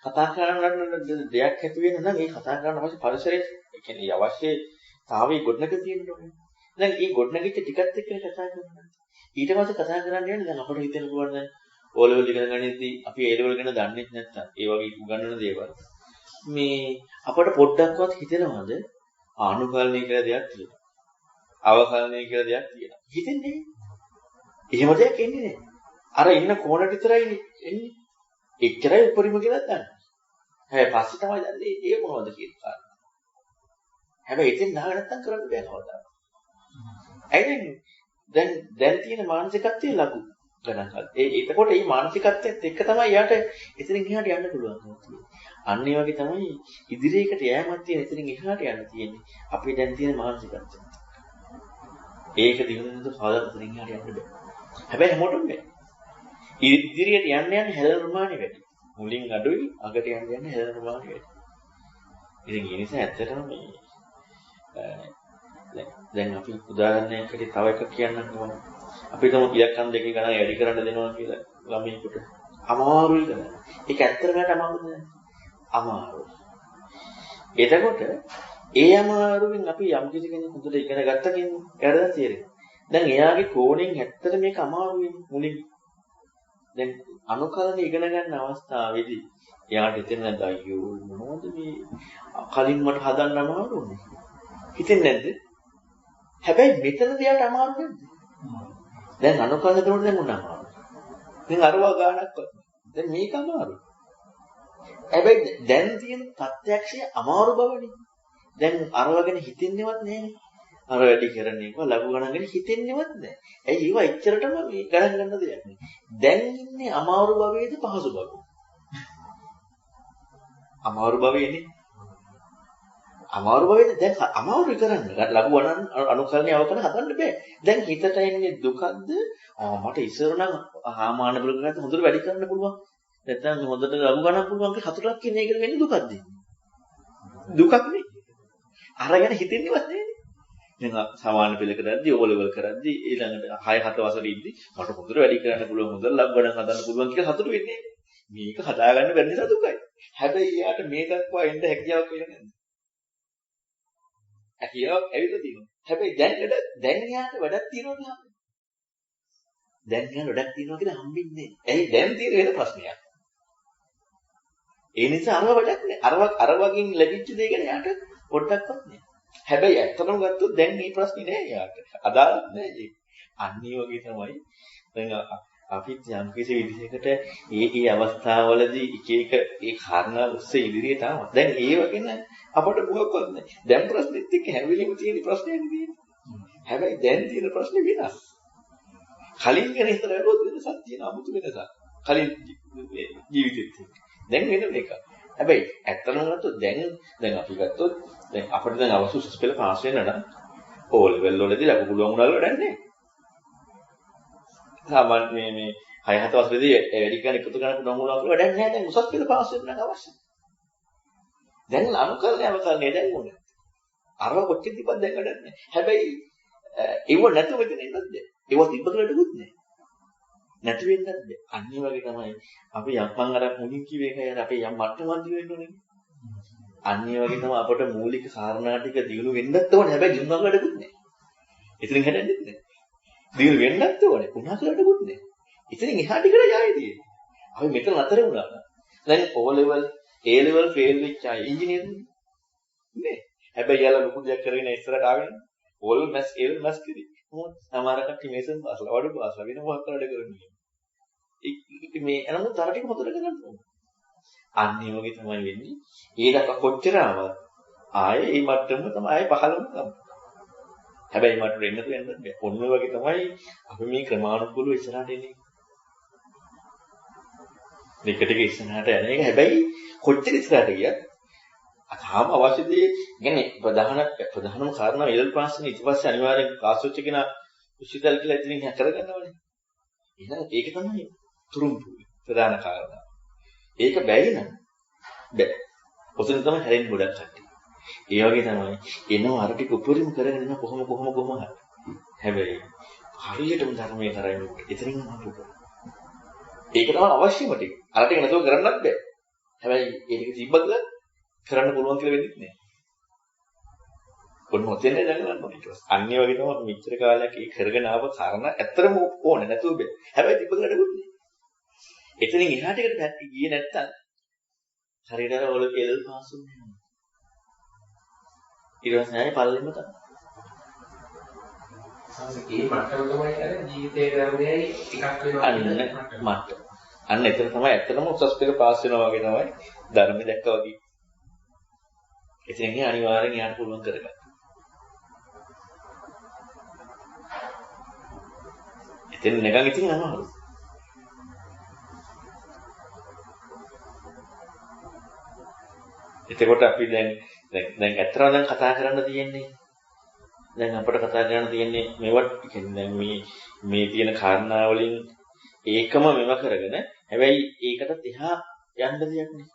කතා කරන්න දෙයක් ඇති වෙන නම් ඒ කතා කරන්න අවශ්‍ය පරිසරයේ කියන්නේ අවශ්‍යතාවයේ ගොඩනග තියෙන්න ඕනේ. දැන් මේ ගොඩනගිච්ච ටිකත් එක්ක කතා කරනවා. ඊට පස්සේ කතා කරන්න යන්නේ දැන් අපිට හිතෙන්න පුළුවන් දැන් ඕලෙවල් ඉගෙන ගනිද්දී අපි ඒලෙවල් ගැන දන්නේ නැත්නම් ඒ වගේ උගන්වන දේවල් මේ අපට පොඩ්ඩක්වත් හිතෙනවද ආනුකල්ණය කියලා දෙයක් තියෙනවා. අවකල්ණය කියලා දෙයක් තියෙනවා. හිතෙන්නේ එහෙම දෙයක් එන්නේ නැහැ. අර ඉන්න කෝණට විතරයි එන්නේ. එච්චරයි උඩරිම කියලා දන්නේ. හැබැයි පස්සේ තමයි දන්නේ ඒ මොනවද කියන කාරණා. හැබැයි ඉතින් නාග නැත්තම් කරන්න බෑ කවදාවත්. ඇයි දැන් තියෙන මානසිකත්වයේ ලඝු ගණන් කරලා. එතකොට මේ මානසිකත්වයත් එක්ක තමයි යාට එතනින් එහාට යන්න පුළුවන්. අන්න ඒ වගේ තමයි ඉදිරියකට යෑමක් තියෙන එතනින් එහාට යන්න තියෙන්නේ. අපි දැන් තියෙන මානසිකත්වය. ඒක දිනුනොත් කවදාවත් එතනින් එහාට යන්න බෑ. හැබැයි හැමෝටම බෑ. ඉදිරියට යන්න හැලෙන ප්‍රමාණය වැඩි. මුලින් අඩුයි අගට යන්න හැලෙන ප්‍රමාණය වැඩි. ඉතින් ඒ නිසා ඇත්තටම මේ දැන් අපි උදාහරණයකට තව එකක් කියන්නකෝ. අපි තම ඉලක්කම් දෙකේ ගණන් වැඩි කරන්න දෙනවා කියලා ළමයෙකුට. අමාරුයි ගණන්. ඒක ඇත්තටම අමාරුද? අමාරුයි. එතකොට ඒ අමාරුවෙන් අපි යම් කිසි කෙනෙක් හොඳට ඉගෙන ගත්ත කෙනෙක් එයාට තේරෙනවා. දැන් එයාගේ කෝණයෙන් ඇත්තට මේක අමාරුයි මුලින්. දැන් අනුකලන ඉගෙන ගන්න අවස්ථාවේදී එයාට හිතෙන්නේ නැද්ද අයියෝ මොනවද මේ කලින් මට හදන්න අමාරුනේ. හිතෙන්නේ නැද්ද? හැබැයි මෙතනදී යාට අමාරු නැද්ද? දැන් අනුකලන කරනකොට දැන් මොන අමාරුද? දැන් අරවා ගානක් දැන් මේක අමාරුයි. හැබැයි දැන් තියෙන ප්‍රත්‍යක්ෂය අමාරු බවනේ. දැන් අරවගෙන හිතෙන්නේවත් නැහැනේ. අර වැඩි කරන්නේ කො ලඝු ගණන් ගැන හිතෙන්නේවත් නැහැ. ඇයි ඒව එච්චරටම මේ ගණන් ගන්න දෙයක් නේ. දැන් ඉන්නේ අමාරු භවයේද පහසු භවයේද? අමාරු භවයේනේ. අමාරු භවයේද දැන් අමාරු කරන්නේ. ලඝු ගණන් අනුකල්පනය අවකරන හදන්න බෑ. දැන් හිතට එන්නේ දුකක්ද? මට ඉස්සර නම් ආමාන බල ගන්න හොඳට වැඩි කරන්න පුළුවන්. නැත්නම් හොඳට ලඝු ගණන් පුළුවන් කියලා හතරක් කියන එක වෙන්නේ දුකක්ද? දුකක් නේ. අරගෙන හිතෙන්නේවත් නෑනේ. දැන් සමාන පෙළ කරද්දී ඕලෙවල් කරද්දී ඊළඟට 6 7 වසරේ ඉද්දි මට හොඳට වැඩි කරන්න පුළුවන් හොඳට ලබ් ගණන් හදන්න පුළුවන් කියලා හතුරු වෙන්නේ. මේක හදාගන්න බැරි නිසා දුකයි. හැබැයි යාට මේ දක්වා එන්න හැකියාවක් වෙන්නේ නැද්ද? කියලා ඇවිල්ලා තියෙනවා. හැබැයි දැන් එයාට වැඩක් තියෙනවද නැහැ. දැන් එයාට වැඩක් තියෙනවා කියලා හම්බෙන්නේ නැහැ. ඇයි දැන් තියෙන වෙන ප්‍රශ්නයක්. ඒ නිසා අරව වැඩක් නැහැ. අර වගින් ලැබිච්ච දේ ගැන එයාට පොඩ්ඩක්වත් නැහැ. හැබැයි ඇත්තටම ගත්තොත් දැන් මේ ප්‍රශ්නේ නෑ එයාට. අදාළත් නෑ ඒක. අනිත් වගේ තමයි දැන් අපිත් යම් කිසි විදිහකට ඒ අවස්ථාවවලදී එක ඒ කාරණා ඔස්සේ ඉදිරියට ආවා. දැන් ඒ වගේ නෑ අපට මොකක්වත් නෑ. දැන් ප්‍රශ්නෙත් එක්ක හැම වෙලෙම තියෙන ප්‍රශ්නයක් තියෙන්නේ. හැබැයි දැන් තියෙන ප්‍රශ්නේ වෙනස්. කලින් ගැන හිතලා බලුවොත් වෙනසක් තියෙනවා අමුතු වෙනසක්. කලින් ජීවිතෙත් දැන් වෙන එකක්. හැබැයි ඇත්තටම ගත්තොත් දැන් අපි ගත්තොත් දැන් අපිට දැන් අවශ්‍ය උසස් පෙළ පාස් වෙන්න නම් ඕ ලෙවල් වලදී ලැබු පුළුවන් උනාල වැඩක් නැහැ. සාමාන්‍ය මේ 6-7 වසරේදී වැඩි කරන එකතු කරන්න පුළුවන් උනාල වැඩක් නැහැ. දැන් උසස් පෙළ පාස් වෙන්න නම් අවශ්‍යයි. දැන් අනුකරණය දැන් ඕනේ. අරව කොච්චර තිබ්බත් දැන් වැඩක් නැහැ. හැබැයි ඒව නැතුව මෙතන ඉන්නත් බැහැ. ඒව තිබ්බ කියලා ඩුකුත් නැහැ. නැති වෙන්නත් බැහැ. අනිත් වගේ තමයි අපි මම අර මුලින් කිව්වේ එකයි අර අපේ යම් මට්ටමක් දිවෙන්න ඕනේ. අනිත් වගේ තමයි අපට මූලික කාරණා ටික දිනු වෙන්නත් ඕනේ. හැබැයි දිනුවක් වැඩකුත් නැහැ. ඉතින් හැදෙන්නේ නැහැ. දිනු වෙන්නත් ඕනේ. පුණාක වැඩකුත් නැහැ. ඉතින් එහා ටිකට යයි තියෙන්නේ. අපි මෙතන නතර වුණා. දැන් O level, A level fail වෙච්ච අය ඉංජිනේරුනේ. නේ. හැබැයි යාලා ලොකු දෙයක් කරගෙන ඉස්සරහට ආවෙන O level maths A level maths කිරි. මොකද සමහර කට්ටිය මේසන් පාස්ලා වඩු පාස්ලා වෙන මොකක් කරලා කරන්නේ. මේ අනමුත් තර ටික හොතර ගන්න ඕනේ. අන්නේ වගේ තමයි වෙන්නේ. ඒ දක්වා කොච්චර ආවත් ආයේ මේ මට්ටම තමයි ආයේ පහළම තමයි. හැබැයි මට වෙන්න බෑ. ඔන්න වගේ තමයි අපි මේ ක්‍රමානුකූලව ඉස්සරහට එන්නේ. දෙක ටික ඉස්සරහට යන එක හැබැයි කොච්චර ඉස්සරහට ගියත් තාම අවශ්‍ය දේ කියන්නේ ප්‍රධානම කාරණා ඉලල් පාස්නේ ඊට පස්සේ අනිවාර්යෙන් කාස්වෙච්ච කෙනා විශ්වවිද්‍යාල කියලා ඉතින් හැ කරගන්නවනේ. එහෙනම් ඒක තමයි තුරුම්පු ප්‍රධාන කාරණා. ඒක බැරි නම් බෑ. ඔතන තමයි හැරෙන්නේ ගොඩක් කට්ටිය. ඒ වගේ තමයි එනවා අර ටික උපරිම කරගෙන යන කොහොම හරි. හැබැයි හරියටම ධර්මයේ කරන්නේ එතනින් අහපු. ඒක තමයි අවශ්‍යම ටික. අර ටික නැතුව කරන්නත් බෑ. හැබැයි ඒ ටික තිබ්බද කරන්න පුළුවන් කියලා වෙන්නේ නැහැ. කොහොමද එන්නේ දැනගන්න ඕනේ ඊට පස්සේ. අන්නේ වගේ තමයි මෙච්චර කාලයක් ඒ කරගෙන ආව කාරණා ඇත්තටම ඕනේ නැතුව බෑ. හැබැයි තිබ්බ කරගන්න බෑ. එතනින් එහාට එකට පැත්ත ගියේ නැත්තම් හරියට අර ඔල එල් පාස් වුනේ නැහැ. ඊට පස්සේ ආයේ පල්ලෙම තමයි. ඒ මට්ටම තමයි අර ජීවිතේ ධර්මයයි එකක් වෙනවා අන්න එතන තමයි ඇත්තටම උසස් පෙළ පාස් වෙනවා වගේ තමයි ධර්ම දැක්කා වගේ. එතනින් අනිවාර්යෙන් යාට පුළුවන් කරගන්න. එතන නිකන් ඉතින් අමාරුයි. එතකොට අපි දැන් ඇත්තටම දැන් කතා කරන්න තියෙන්නේ දැන් අපිට කතා කරන්න තියෙන්නේ මේවත් කියන්නේ දැන් මේ තියෙන කාරණා වලින් ඒකම මෙව කරගෙන හැබැයි ඒකට එහා යන්න දෙයක් නෑ.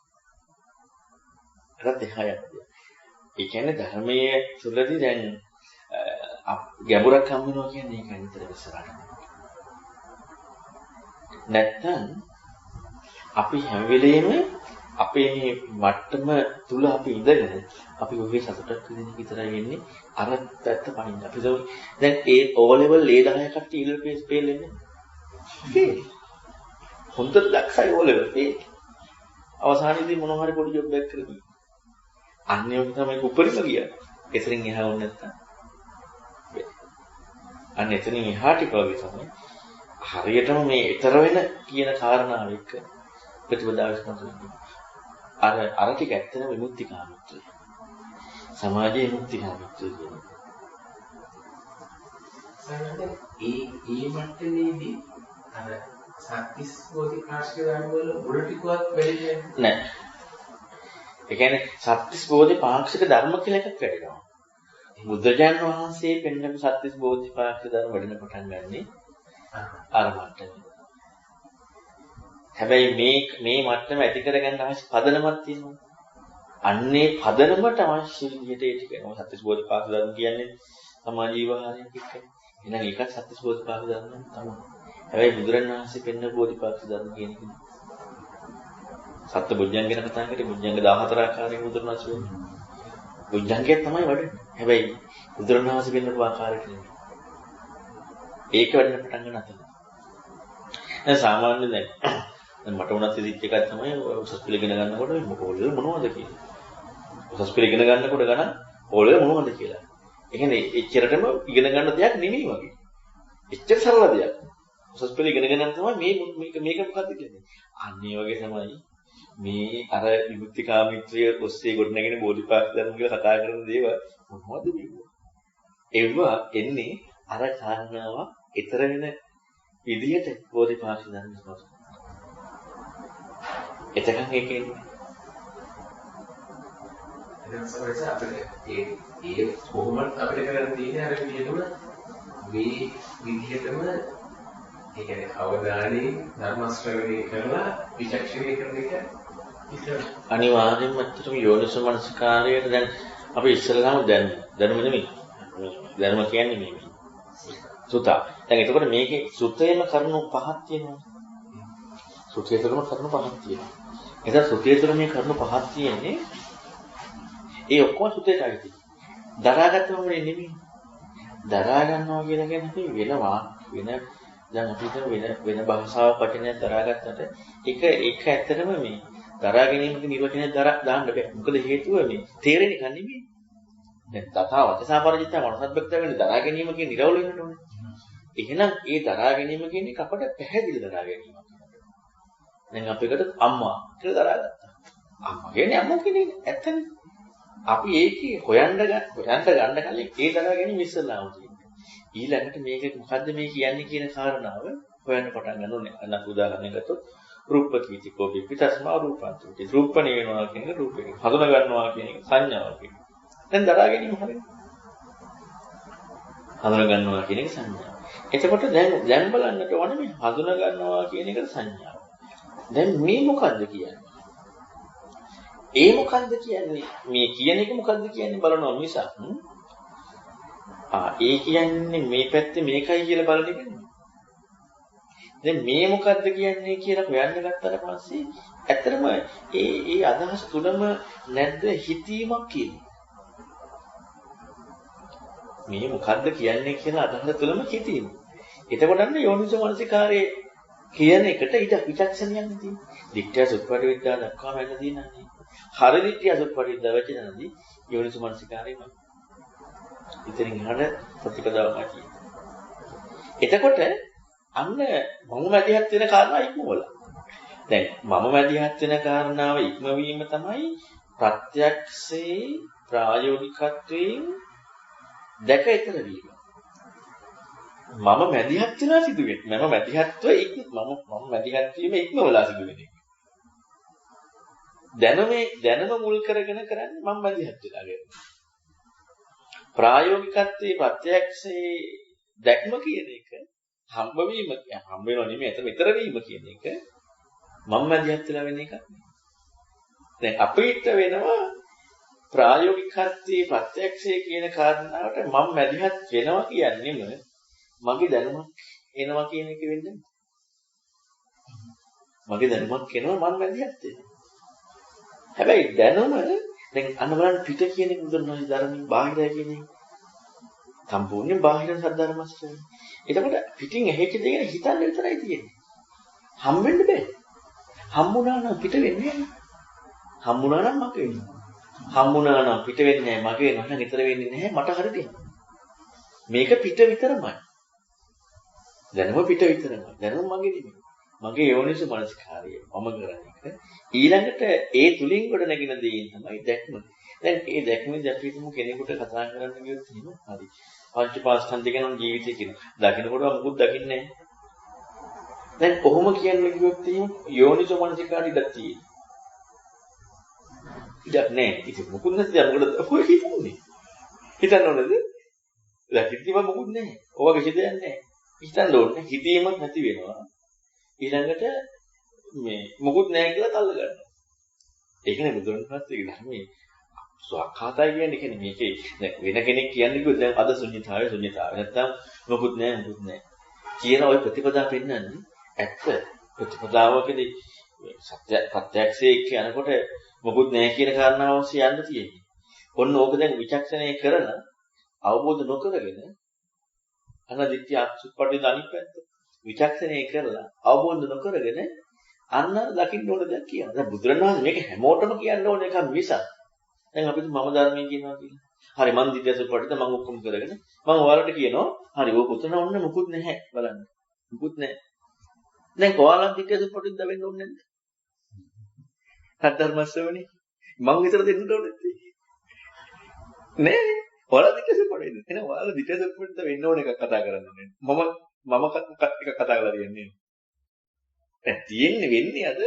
ඒකට එහා යන්න දෙයක්. ඒ කියන්නේ ධර්මයේ තුලදී දැන් ගැඹුරක් හම් වෙනවා කියන්නේ ඒකයි විතර ඉස්සරහට. නැත්තම් අපි හැම වෙලෙම අපේ මේ මට්ටම තුල අපි ඉඳගෙන අපි ඔහේ සතුටක් විඳින විතරයි වෙන්නේ අර පැත්ත පනින්න. අපි දැන් ඒ O level A 10 කට්ටිය ඉලල් පේස් පෙල්ලෙන්නේ. හොඳට දක්ෂයි O level ඒ. අවසානයේදී මොනවා හරි පොඩි ජොබ් එකක් කරගන්න. අන්නේ වගේ තමයි උපරිම ගියා. එතනින් එහා වුණ නැත්තම් අන්න එතනින් එහාට වගේ තමයි හරියටම මේ ඊතර වෙන කියන කාරණාව එක්ක ප්‍රතිපදාවක් නතුනේ. අර ටික ඇත්තම විමුක්තිකාමීත්වය. සමාජයේ විමුක්තිකාමීත්වය කියන්නේ. ඒ මට්ටමේදී අර සත්‍තිස් බෝධි ප්‍රාශ්‍රිත ධර්ම වල උඩ ටිකවත් වැඩි නෑ. ඒ කියන්නේ සත්‍තිස් බෝධි පාක්ෂික ධර්ම කියලා එකක් වැඩිනවා. බුදුරජාණන් වහන්සේ පෙන්වන සත්‍තිස් බෝධි පාක්ෂික ධර්ම වැඩින පටන් ගන්නේ අර මට්ටමේ. හැබැයි මේ මට්ටම ඇති කරගන්න අවශ්‍ය පදනමක් තියෙනවා. අන්නේ පදනමට අවශ්‍ය විදිහට ඒ ටික නෝ සත්‍තිස් බෝධි පාක්ෂික ධර්ම කියන්නේ සමාජ ජීවහාරයක් එක්ක. එහෙනම් ඒකත් සත්‍තිස් බෝධි පාක්ෂික ධර්ම තමයි. හැබැයි බුදුරජාණන් වහන්සේ පෙන්වන බෝධි පාක්ෂික ධර්ම කියන එක සත්‍ය බුද්ධයන් ගැන කතා කරේ බුද්ධයන්ගේ 14 ආකාරයක බුදුරණස් වෙන්නේ. විඥානකයක් තමයි වඩන්නේ. හැබැයි බුදුරණවහන්සේ වෙන්නට ආකාරයට නෙමෙයි. ඒක වැඩිම පටන් ගන්න අතන. දැන් සාමාන්‍ය දැන් මට උනත් සිද්ධ එකක් තමයි උසස් පෙළ ඉගෙන ගන්නකොට මොකෝලේ මොනවද කියන්නේ. උසස් පෙළ ඉගෙන ගන්නකොට ගණන් ඕලේ මොනවද කියලා. ඒ කියන්නේ එච්චරටම ඉගෙන ගන්න දෙයක් නෙමෙයි වගේ. එච්චර සරල දෙයක්. උසස් පෙළ ඉගෙන ගන්න තමයි මේක මොකද්ද කියන්නේ. අන්න ඒ වගේ තමයි මේ අර විමුක්තිකාමීත්‍රය ඔස්සේ ගොඩනගෙන බෝධිපාක්ෂ ධර්ම කියලා කතා කරන දේවල් මොනවද මේවා? ඒවා එන්නේ අර කාරණාව ඊතර වෙන විදිහට බෝධිපාක්ෂ ධර්ම ස්පර්ශ. එතකන් ඒකෙන්නේ. දැන් සමහරවිට අපිට ඒ කොහොමද අපිට කරන්න තියෙන්නේ අර විදිහටම මේ විදිහටම ඒ කියන්නේ අවධානයේ ධර්ම ශ්‍රවණය කරලා විචක්ෂණය කරන එක අනිවාර්යෙන්ම ඇත්තටම යෝනිසෝ මනසිකාරයට දැන් අපි ඉස්සෙල්ලාම දැනුම නෙමෙයි. ධර්ම කියන්නේ මේ සුතා. දැන් එතකොට මේකේ සුතේම කරුණු පහක් තියෙනවා. සුතේ තුළම කරුණු පහක් තියෙනවා. එතන සුතේ තුළ මේ කරුණු පහක් තියෙන්නේ ඒ ඔක්කොම සුතේට අයිති. දරාගත්තම නෙමෙයි. දරා ගන්නවා කියලා කියන්නේ වෙනවා වෙන දැන් අපිට වෙන භාෂාවක් වචනයක් දරාගත්තට ඒක ඇත්තටම මේ දරා ගැනීමක නිර්වචනය දාන්න බෑ. මොකද හේතුව මේ තේරෙන්නේ කන්නේ නෙමෙයි. දැන් තථාවත සාපරජිත මනසත්බක්ත වෙන්නේ දරා ගැනීම කියන නිරවුල වෙනට ඕනේ. එහෙනම් ඒ දරා ගැනීම කියන්නේ අපට පැහැදිලි දරා ගැනීමක්. දැන් අපේකට අම්මා කියලා දරාගත්තා. අම්මා කියන්නේ අම්මෝ කියන්නේ ඇත්තනේ. අපි ඒකේ හොයන්න ගන්න කලින් ඒ දරා ගැනීම ඉස්සෙල්ලාම තියෙනවා. ඊළඟට මේක මොකද්ද මේ කියන්නේ කියන කාරණාව හොයන්න පටන් ගන්න ඕනේ. අන්න උදාහරණයක් ගත්තොත් රූපකීතිකෝ විපිතස්මා රූපන්ති. රූපණේ වෙනවා කියන එක රූපේ. හඳුනා ගන්නවා කියන එක සංඥාවක් කියන. දැන් දරා ගැනීම හරියට. හඳුනා ගන්නවා කියන එක සංඥාව. එතකොට දැන් බලන්නට ඕනේ මේ හඳුනා ගන්නවා කියන එක සංඥාව. දැන් මේ මොකද්ද කියන්නේ? ඒ මොකද්ද කියන්නේ? මේ කියන එක මොකද්ද කියන්නේ බලනවා මිසක් ඒ කියන්නේ මේ පැත්තේ මේකයි කියලා බලන එක නෙමෙයි. දැන් මේ මොකද්ද කියන්නේ කියලා හොයන්න ගත්තට පස්සේ ඇත්තටම ඒ අදහස් තුනම නැද්ද හිතීමක් කියන්නේ. මේ මොකද්ද කියන්නේ කියලා අදහස තුනම හිතීම. එතකොට අන්න යෝනිසෝ මනසිකාරයේ කියන එකට විචක්ෂණයක් නෙදී. දිට්ඨිය සුප්පටි විද්‍යාව දක්වාම යන දිනන්නේ. හරි දිට්ඨිය සුප්පටි විද්‍යාව වචනදී යෝනිසෝ මනසිකාරයම. ඉතින් එහාට ප්‍රතිපදාවම කියන්නේ. එතකොට අන්න මම මැදිහත් වෙන කාරණා ඉක්මවලා. දැන් මම මැදිහත් වෙන කාරණාව ඉක්මවීම තමයි ප්‍රත්‍යක්ෂේ ප්‍රායෝගිකත්වයෙන් දැක ඊතර වීම. මම මැදිහත් වෙලා සිදුවෙන්නේ. මම මැදිහත්ව මම මැදිහත් වීම ඉක්මවලා සිදුවෙන්නේ. දැනම මුල් කරගෙන කරන්නේ මම මැදිහත් වෙලා ගන්නේ. ප්‍රායෝගිකත්වයේ ප්‍රත්‍යක්ෂේ දැක්ම කියන එක හම්බ වෙනව නෙමෙයි අතන විතර වීම කියන එක මම මැදිහත් වෙලා වෙන එකක් නෙමෙයි. දැන් අපිට වෙනවා ප්‍රායෝගිකත්වයේ ප්‍රත්‍යක්ෂයේ කියන කාරණාවට මම මැදිහත් වෙනවා කියන්නේම මගේ දැනුමක් එනවා කියන එක වෙන්නේ. මගේ දැනුමක් එනවා මම මැදිහත් වෙනවා. හැබැයි දැනුම දැන් අන්න බලන්න පිට කියන එක බුදුරණවහන්සේ ධර්මයෙන් බාහිරයි කියන්නේ. සම්පූර්ණයෙන් බාහිර සද්ධර්මස්කරණය. එතකොට පිටින් ඇහිච්ච දේ ගැන හිතන්න විතරයි තියෙන්නේ. හම්බෙන්න බෑ. හම්බුණා නම් පිට වෙන්නේ නැහැ. හම්බුණා නම් මගේ වෙනවා. හම්බුණා නම් පිට වෙන්නේ නැහැ. මගේ වෙනවා නම් ඊතර වෙන්නේ නැහැ. මට හරියට එනවා. මේක පිට විතරමයි. දැනුම පිට විතරමයි. දැනුම මගේ නෙමෙයි. මගේ යෝනිසෝ මනසිකාරය මම කරන එක. ඊළඟට ඒ තුලින් ගොඩ නැගින දේ තමයි දැක්ම. දැන් ඒ දැක්මෙන් අපි හිතමු කෙනෙකුට කතා කරන්න ගියොත් එහෙම හරි. පංචපාස්කන්ධ ගැන ජීවිතය කියන. දකින්නකොට මොකුත් දකින්නේ නැහැ. දැන් කොහොම කියන්නේ කිව්වොත් එහෙම යෝනිසෝ මනසිකාරය ඉඩක් තියෙනවා. ඉඩක් නැහැ. ඉතින් මොකුත් නැති මොකද ඔය හිතන්නේ. හිතන්න ඕනද? දකිද්දිම මොකුත් නැහැ. ඔයගේ හිතයක් නැහැ. හිතන්න ඕනේ. හිතීමක් නැති වෙනවා. ඊළඟට මේ මොකුත් නැහැ කියලා තල්ල ගන්නවා. ඒකනේ බුදුරණවහන්සේගේ ධර්මයේ සුවක්ඛාතය කියන්නේ මේකේ වෙන කෙනෙක් කියන්නේ කිව්වොත් දැන් අද ශුන්‍යතාවය නැත්තම් මොකුත් නැහැ කියන ওই ප්‍රතිපදා පෙන්නන්නේ ඇත්ත ප්‍රතිපදාවකදී සත්‍ය ප්‍රත්‍යක්ෂයේ කියනකොට මොකුත් නැහැ කියන කාරණාව ඔස්සේ යන්න තියෙන්නේ. ඔන්න ඕක දැන් විචක්ෂණය කරලා අවබෝධ නොකරගෙන අනදිත්‍ය සුප්පටිද අනිත් පැත්ත. විචක්ෂණය කරලා අවබෝධ නොකරගෙන අන්න දකින්න ඕන දෙයක් කියනවා. දැන් බුදුරණවහන්සේ මේක හැමෝටම කියන්න ඕන එකක් මිසක්. දැන් අපිට මම ධර්මයේ කියනවා කියලා. හරි මං දිත්‍ය සුප්පටිද මං ඔක්කොම කරගෙන මං ඔයාලට කියනවා හරි ඔය පුතන ඔන්න මුකුත් නැහැ බලන්න. මුකුත් නැහැ. දැන් කොහොමද දිත්‍ය සුප්පටිද වෙන්න ඕනේ නැද්ද? හතරමස්සවනේ. මං විතර දෙන්න ඕනේ නෑ. ඔයාලා දිත්‍ය සුප්පටිද. එහෙනම් ඔයාලා දිත්‍ය සුප්පටිද වෙන්න ඕන එකක් කතා කරන්නේ. මම එක කතා කරලා තියන්නේ. දැන් තියෙන්නේ වෙන්නේ අද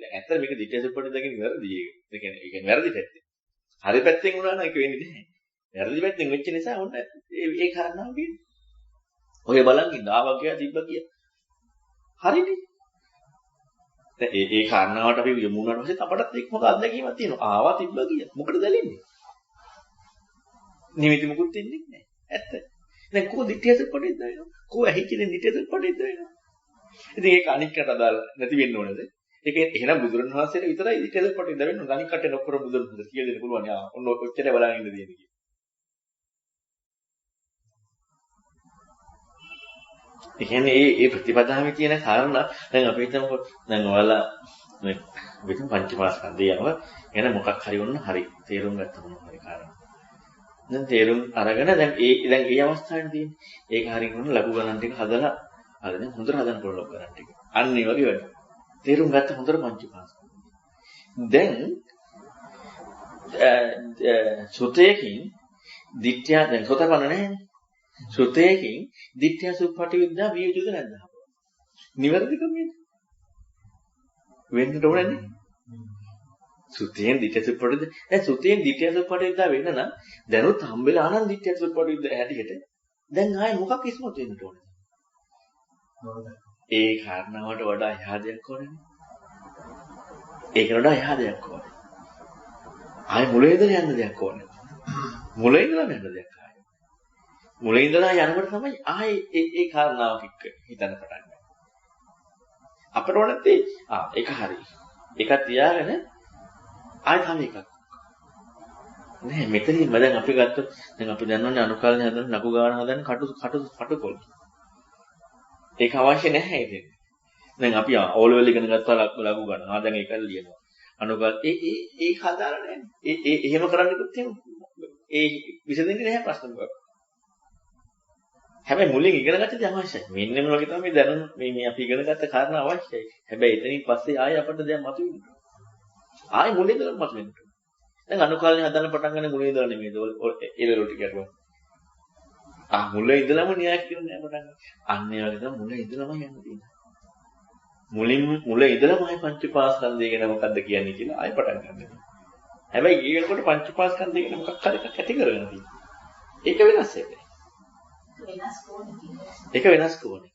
ඇත්තට මේක දිත්‍ය සුප්පටිද කියන වැරදි ඒක. ඒ කියන්නේ වැරදි පැත්තේ. හරි පැත්තෙන් වුණා නම් ඒක වෙන්නේ නැහැ. වැරදි පැත්තෙන් වෙච්ච නිසා ඔන්න ඒ කාරණාව කියන්නේ. ඔය බලන් ඉන්න ආවගියා තිබ්බ කිය. හරිනේ. දැන් ඒ කාරණාවට අපි යමුනාට පස්සේ අපටත් එක්ක මොකක් අත්දැකීමක් තියෙනවා. ආවා තිබ්බ කිය. මොකටද දැලින්නේ? නිමිති මුකුත් ඉන්නේ නැහැ. ඇත්ත. දැන් කොහොමද දිත්‍ය සුප්පටිද වෙනවා? කොහොම ඇහිච්චිනේ දිත්‍ය සුප්පටිද වෙනවා? ඉතින් ඒක අනික්කට අදාළ නැති වෙන්න ඕනද? ඒක එහෙනම් බුදුරණවහන්සේට විතරයි දිත්‍ය සුප්පටිද වෙන්න ඕන. අනික්කට නොකර බුදුරණවහන්සේ කියලා දෙන්න පුළුවන්. ආ ඔන්න ඔච්චර බලන් ඉන්න දෙන්නේ කියලා. ඒ කියන්නේ මේ ප්‍රතිපදාවේ තියෙන කාරණා දැන් අපි හිතමුකෝ දැන් ඔයාලා මේ විතර පංචමාස්කන්ධය යනවා එන මොකක් හරි වුණා හරි තේරුම් ගත්ත මොනවා හරි කාරණා. දැන් තේරුම් අරගෙන දැන් ඒ අවස්ථාවේ තියෙන්නේ ඒක හරියට වුණා ලඝු ගණන් ටික හදලා අර දැන් හොඳට හදන්න පුළුවන් ලඝු ගණන් ටික. අන්න ඒ වගේ වැඩ. තේරුම් ගත්ත හොඳට පංචමාස්කන්ධය. දැන් සුතේකින් දිට්ඨිය දැන් සෝතපන්න නැහැනේ. සුතේකින් දිට්ඨිය සුප්පටිවිද්‍යා විය යුතුද නැද්ද? නිවැරදි ක්‍රමයේද? වෙන්න ඕනේ නේ. සුතේන් දිට්ඨිය සුප්පටිවිද්‍යා දැන් සුතේන් දිට්ඨිය සුප්පටිවිද්‍යා වෙන්න නම් දැනුත් හම්බෙලා ආනන්ද දිට්ඨිය සුප්පටිවිද්‍යා හැටියට දැන් ආයේ මොකක් ඉස්මතු වෙන්න ඕනේ? ඒ කාරණාවට වඩා එහා දෙයක් ඕනේ. ඒකට වඩා එහා දෙයක් ඕනේ. ආයේ මුලින් ඉඳලා යන්න දෙයක් ඕනේ. මුලින් ඉඳලා යන්න දෙයක් ආයේ. මුලින් ඉඳලා යනකොට තමයි ආයේ ඒ කාරණාවක් එක්ක හිතන්න පටන් ගන්නේ. අපිට ඕනෙත් ඒක හරි. ඒක තියාගෙන ආයෙ තව එකක්. නෑ මෙතනින්ම දැන් අපි ගත්තොත් දැන් අපි දන්නවනේ අනුකල්පන හදන නකු ගාන හදන කටුකොල්. ඒක අවශ්‍ය නැහැ ඉතින්. දැන් අපි ඕල් ලෙවල් ඉගෙන ගත්තා ලඝු ගාන. දැන් ඒක ලියනවා. අනුකල්ප ඒ හදාලා නැහැ. එහෙම කරන්නකොත් ඒ විසඳෙන්නේ නැහැ ප්‍රශ්න මොකක්ද? හැබැයි මුලින් ඉගෙන ගත්තද අවශ්‍යයි. මෙන්න මේ වගේ තමයි දැනුම් මේ අපි ඉගෙන ගත්ත කාරණා අවශ්‍යයි. හැබැයි එතනින් පස්සේ ආයෙ අපිට දැන් මතුවෙන්න. ආයෙ මුලින් ඉඳලා මතුවෙන්න. දැන් අනුකල්පන හදන්න පටන් ගන්න මුලින් ඉඳලා නෙමෙයිද? ඒ ලෙවල් ටික යනවා. මුලින් ඉඳලාම න්‍යාය කියන නෑ පටන් ගන්න. අන්න ඒ වගේ තමයි මුලින් ඉඳලාම යන්න තියෙන්නේ. මුලින් ඉඳලාම ආයෙ පංචපාස්කන්ධය ගැන මොකද්ද කියන්නේ කියලා ආයෙ පටන් ගන්නවා. හැබැයි ඊගෙනකොට පංචපාස්කන්ධය ගැන මොකක් හරි එකක් ඇති කරගෙන තියෙනවා. ඒක වෙනස් එකයි. ඒක වෙනස් කෝණේ.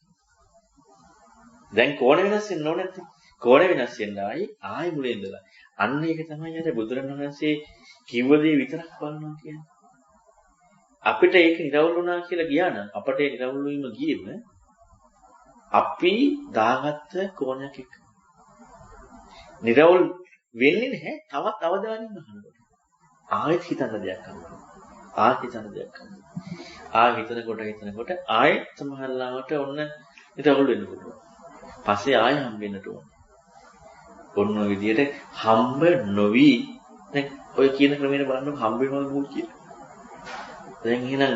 දැන් කෝණ වෙනස් වෙන්න ඕනේ නැත්නම් කෝණ වෙනස් වෙන්න ආයි මුලින් ඉඳලා. අන්න ඒක තමයි අර බුදුරණවහන්සේ කිව්ව දේ විතරක් බලනවා කියන්නේ. අපිට ඒක නිරවුල් වුණා කියලා ගියා නම් අපට ඒ නිරවුල් වීම ගියේම අපි දාගත්ත කෝණයක් එක්ක. නිරවුල් වෙන්නේ නැහැ. තවත් අවධානයෙන් අහනවා. ආයෙත් හිතන්න දෙයක් අහනවා. හිතනකොට ආයෙත් සමහරලාවට ඔන්න නිරවුල් වෙන්න පුළුවන්. පස්සේ ආයෙ හම්බ වෙන්නට ඕන. ඔන්න ඔය විදිහට හම්බ නොවි දැන් ඔය කියන ක්‍රමයට බලන්න හම්බ වෙනවා මොකද කියලා. දැන් එහෙනම්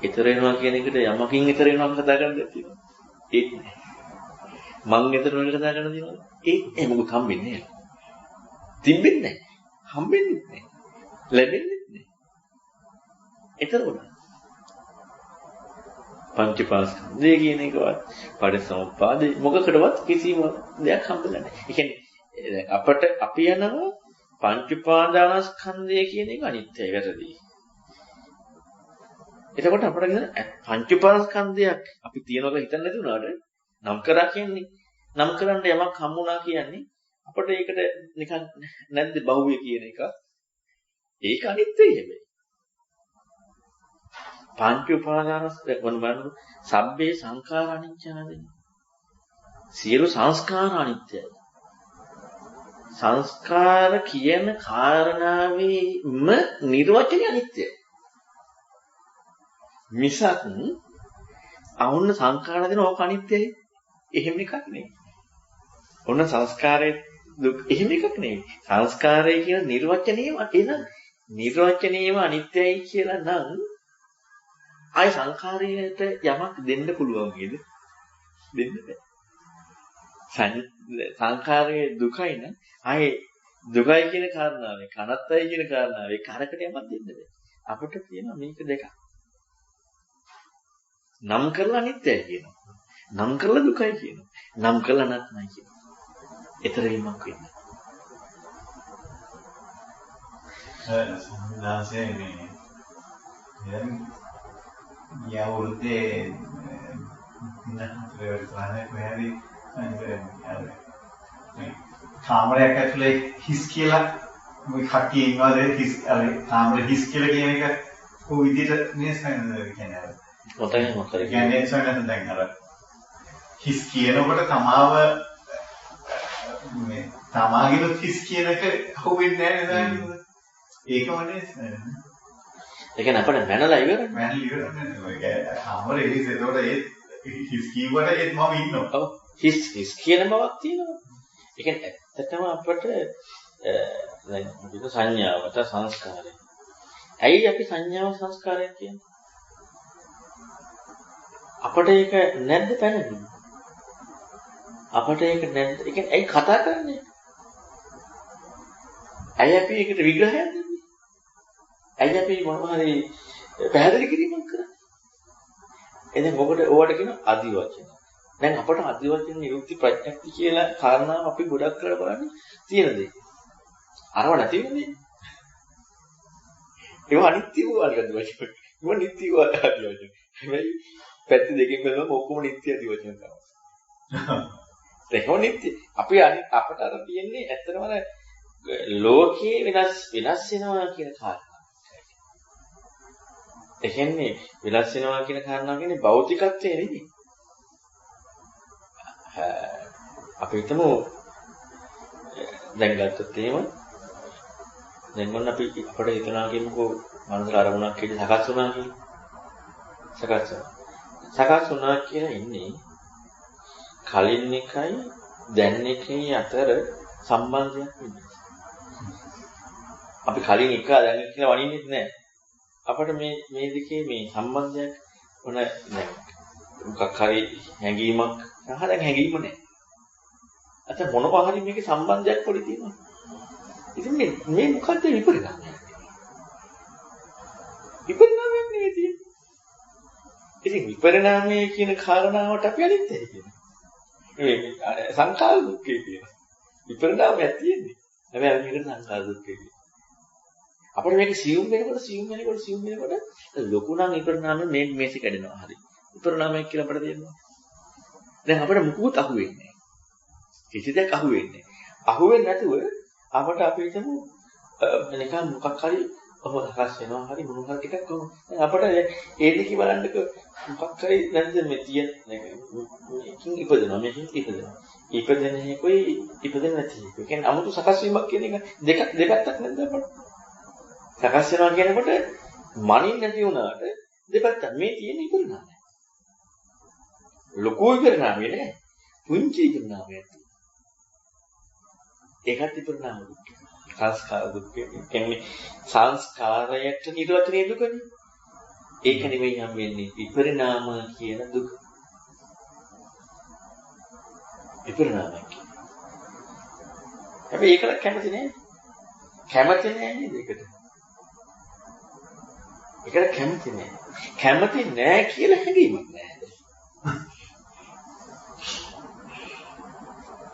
ඊතර වෙනවා කියන එකට යමකින් ඊතර වෙනවා කතා කරන්න තියෙනවා. ඒත් නෑ. මං ඊතර වෙන කතා කරන්න තියෙනවා. ඒ මොකද හම්බෙන්නේ නෑ. තිබෙන්නේ නෑ. හම්බෙන්නේ නෑ. ලැබෙන්නේ නෑ. ඊතර උනා. පංචපාස්කන්ධය කියන එකවත් පරිසම්පාදේ මොකකටවත් කිසිම දෙයක් හම්බෙලා නැහැ. ඒ කියන්නේ අපට අපි යනවා පංච උපාදානස්කන්ධය කියන එක අනිත්‍යයි වැරදි. එතකොට අපට කියන පංච උපාදානස්කන්ධයක් අපි තියනවා කියලා හිතන්නේ නැති වුණාට නම් කරා කියන්නේ නම් කරන්න යමක් හම්බුණා කියන්නේ අපට ඒකට නිකන් නැද්ද බහුවේ කියන එක. ඒක අනිත්‍යයි හැබැයි. පංච උපාදානස් වන සබ්බේ සංඛාර අනිච්චාදී. සියලු සංස්කාර අනිත්‍යයි. සංස්කාර කියන කාරණාවේම නිර්වචනය අනිත්‍යයි. මිසක් අවුන්න සංඛාර දෙන ඕක අනිත්‍යයි. එහෙම එකක් නෙවෙයි. ඔන්න සංස්කාරයේ දුක් එහෙම එකක් නෙවෙයි. සංස්කාරය කියන නිර්වචනයේම එන නිර්වචනයේම අනිත්‍යයි කියලා නම් ආයි සංඛාරයට යමක් දෙන්න පුළුවන් නේද? දෙන්න බෑ. සංඛාරයේ දුකයි නම් ආයේ දුකයි කියන කාරණාවේ කනත්තයි කියන කාරණාවේ කරකට යමක් දෙන්න බෑ. අපිට කියනවා මේක දෙකක්. නම් කරලා අනිත්‍යයි කියනවා. නම් කරලා දුකයි කියනවා. නම් කරලා නැත්නයි කියනවා. ඊතර වීමක් වෙන්නේ. සංදාසේ මේ දැන් යවුරුද්දේ නෑ කොහේරි මේ කාමරයක් ඇතුලේ හිස් කියලා මේ කට්ටිය ඉන්නවාද හිස් කාමරේ හිස් කියලා කියන එක කොයි විදිහට මේ කියන්නේ මොකද කියන්නේ සොයන දැන් අර හිස් කියනකොට තමාව මේ තමාගේම හිස් කියන එක අහුවෙන්නේ නැහැ නේද? ඒකමනේ ඒ කියන්නේ අපිට මැනලා ඉවරනේ. මැනලා ඉවරනේ. ඒක කාමරේ හිස් ඒතකොට ඒ හිස් කියවට ඒත් මම ඉන්නවා. ඔව් හිස් කියන බවක් තියෙනවා. ඒ කියන්නේ ඇත්තටම අපිට දැන් අපිට සංඥාවට සංස්කාරය. ඇයි අපි සංඥාව සංස්කාරයක් කියන්නේ? අපට ඒක නැද්ද පැනන්නේ? අපට ඒක නැද්ද? ඒ කියන්නේ ඇයි කතා කරන්නේ? ඇයි අපි ඒකට විග්‍රහයක් දෙන්නේ? ඇයි අපි මොනවා හරි පැහැදිලි කිරීමක් කරන්නේ? එතෙන් මොකද ඕවට කියන අදි වචන. දැන් අපට අදි වචන නිරුක්ති ප්‍රඥප්ති කියලා කාරණාව අපි ගොඩක් කරලා බලන්නේ තියෙන දේ. අරව නැති වෙන්නේ. ඒක අනිත්‍ය වූ අදි වචන. ඒක නිට්ටි වූ අදි වචන. හැබැයි පැත්ත දෙකෙන් බලනකොට ඔක්කොම නිට්ටි අදි වචන තමයි. ඒක නිට්ටි. අපි අපට අර තියෙන්නේ ඇත්තටම අර ලෝකයේ වෙනස් වෙනවා කියන කාරණා. ඒ කියන්නේ වෙනස් වෙනවා කියන කාරණාව කියන්නේ භෞතිකත්වය නෙවෙයි. අපි හිතමු දැන් ගත්තොත් එහෙම දැන් මොන අපි අපිට හිතනවා කියමුකෝ මනසට අරමුණක් කියලා සකස් වුණා කියලා. සකස් වුණා කියලා ඉන්නේ කලින් එකයි දැන් එකයි අතර සම්බන්ධයක් නෙමෙයි. අපි කලින් එක දැන් එක කියලා වනින්නෙත් නැහැ. අපිට මේ දෙකේ මේ සම්බන්ධයක් මොන දැන් මොකක් හරි හැඟීමක් සහ දැන් හැඟීම නැහැ. අත මොනවා හරි මේකේ සම්බන්ධයක් පොඩි තියෙනවා. ඉතින් මේ මොකද්ද විපරිණාමය? විපරිණාමයක් නෙවෙයි තියෙන්නේ. ඉතින් විපරිණාමය කියන කාරණාවට අපි අනිත්‍යයි කියනවා. මේ සංඛාර දුක්ඛය කියනවා. විපරිණාමයක් තියෙන්නේ. හැබැයි මේකට සංඛාර දුක්ඛය කියනවා. අපිට මේක සියුම් වෙනකොට ලොකු නම් විපරිණාමය මේ මේසෙ කැඩෙනවා හරි. විපරිණාමයක් කියලා අපිට තේරෙනවා. දැන් අපිට මුකුත් අහුවෙන්නේ නැහැ. කිසි දෙයක් අහුවෙන්නේ නැහැ. අහුවෙන්නේ නැතුව අපට අපි හිතමු නිකන් මොකක් හරි සකස් වෙනවා හරි මොනවා හරි ටිකක් කොහොම. දැන් අපිට ඒ දෙක බලන්නක මොකක් හරි නැද්ද මේ තියෙන මේකකින් ඉපදෙනවා මේකකින් ඉපදෙනවා. ඉපදෙන එකයි ඉපදෙන්නේ නැති එක. ඒ කියන්නේ 아무තු සකස් වීමක් කියන එක දෙපැත්තක් නැද්ද අපිට? සකස් වෙනවා කියනකොට මනින් නැති වුණාට දෙපැත්තක් මේ තියෙන විපරිණාමය. ලොකු විපරිණාමය නේ. පුංචි විපරිණාමයක්. ඒකත් විපරිණාම දුක්. සංස්කාර දුක් කියන්නේ සංස්කාරයට නිරවචනයේ දුකනේ. ඒක නෙවෙයි නම් වෙන්නේ විපරිණාම කියන දුක. විපරිණාමයක්. හැබැයි ඒකට කැමති නෑ. කැමති නෑ නේද ඒකට? ඒකට කැමති නෑ. කැමති නෑ කියලා හැඟීමක් නෑ.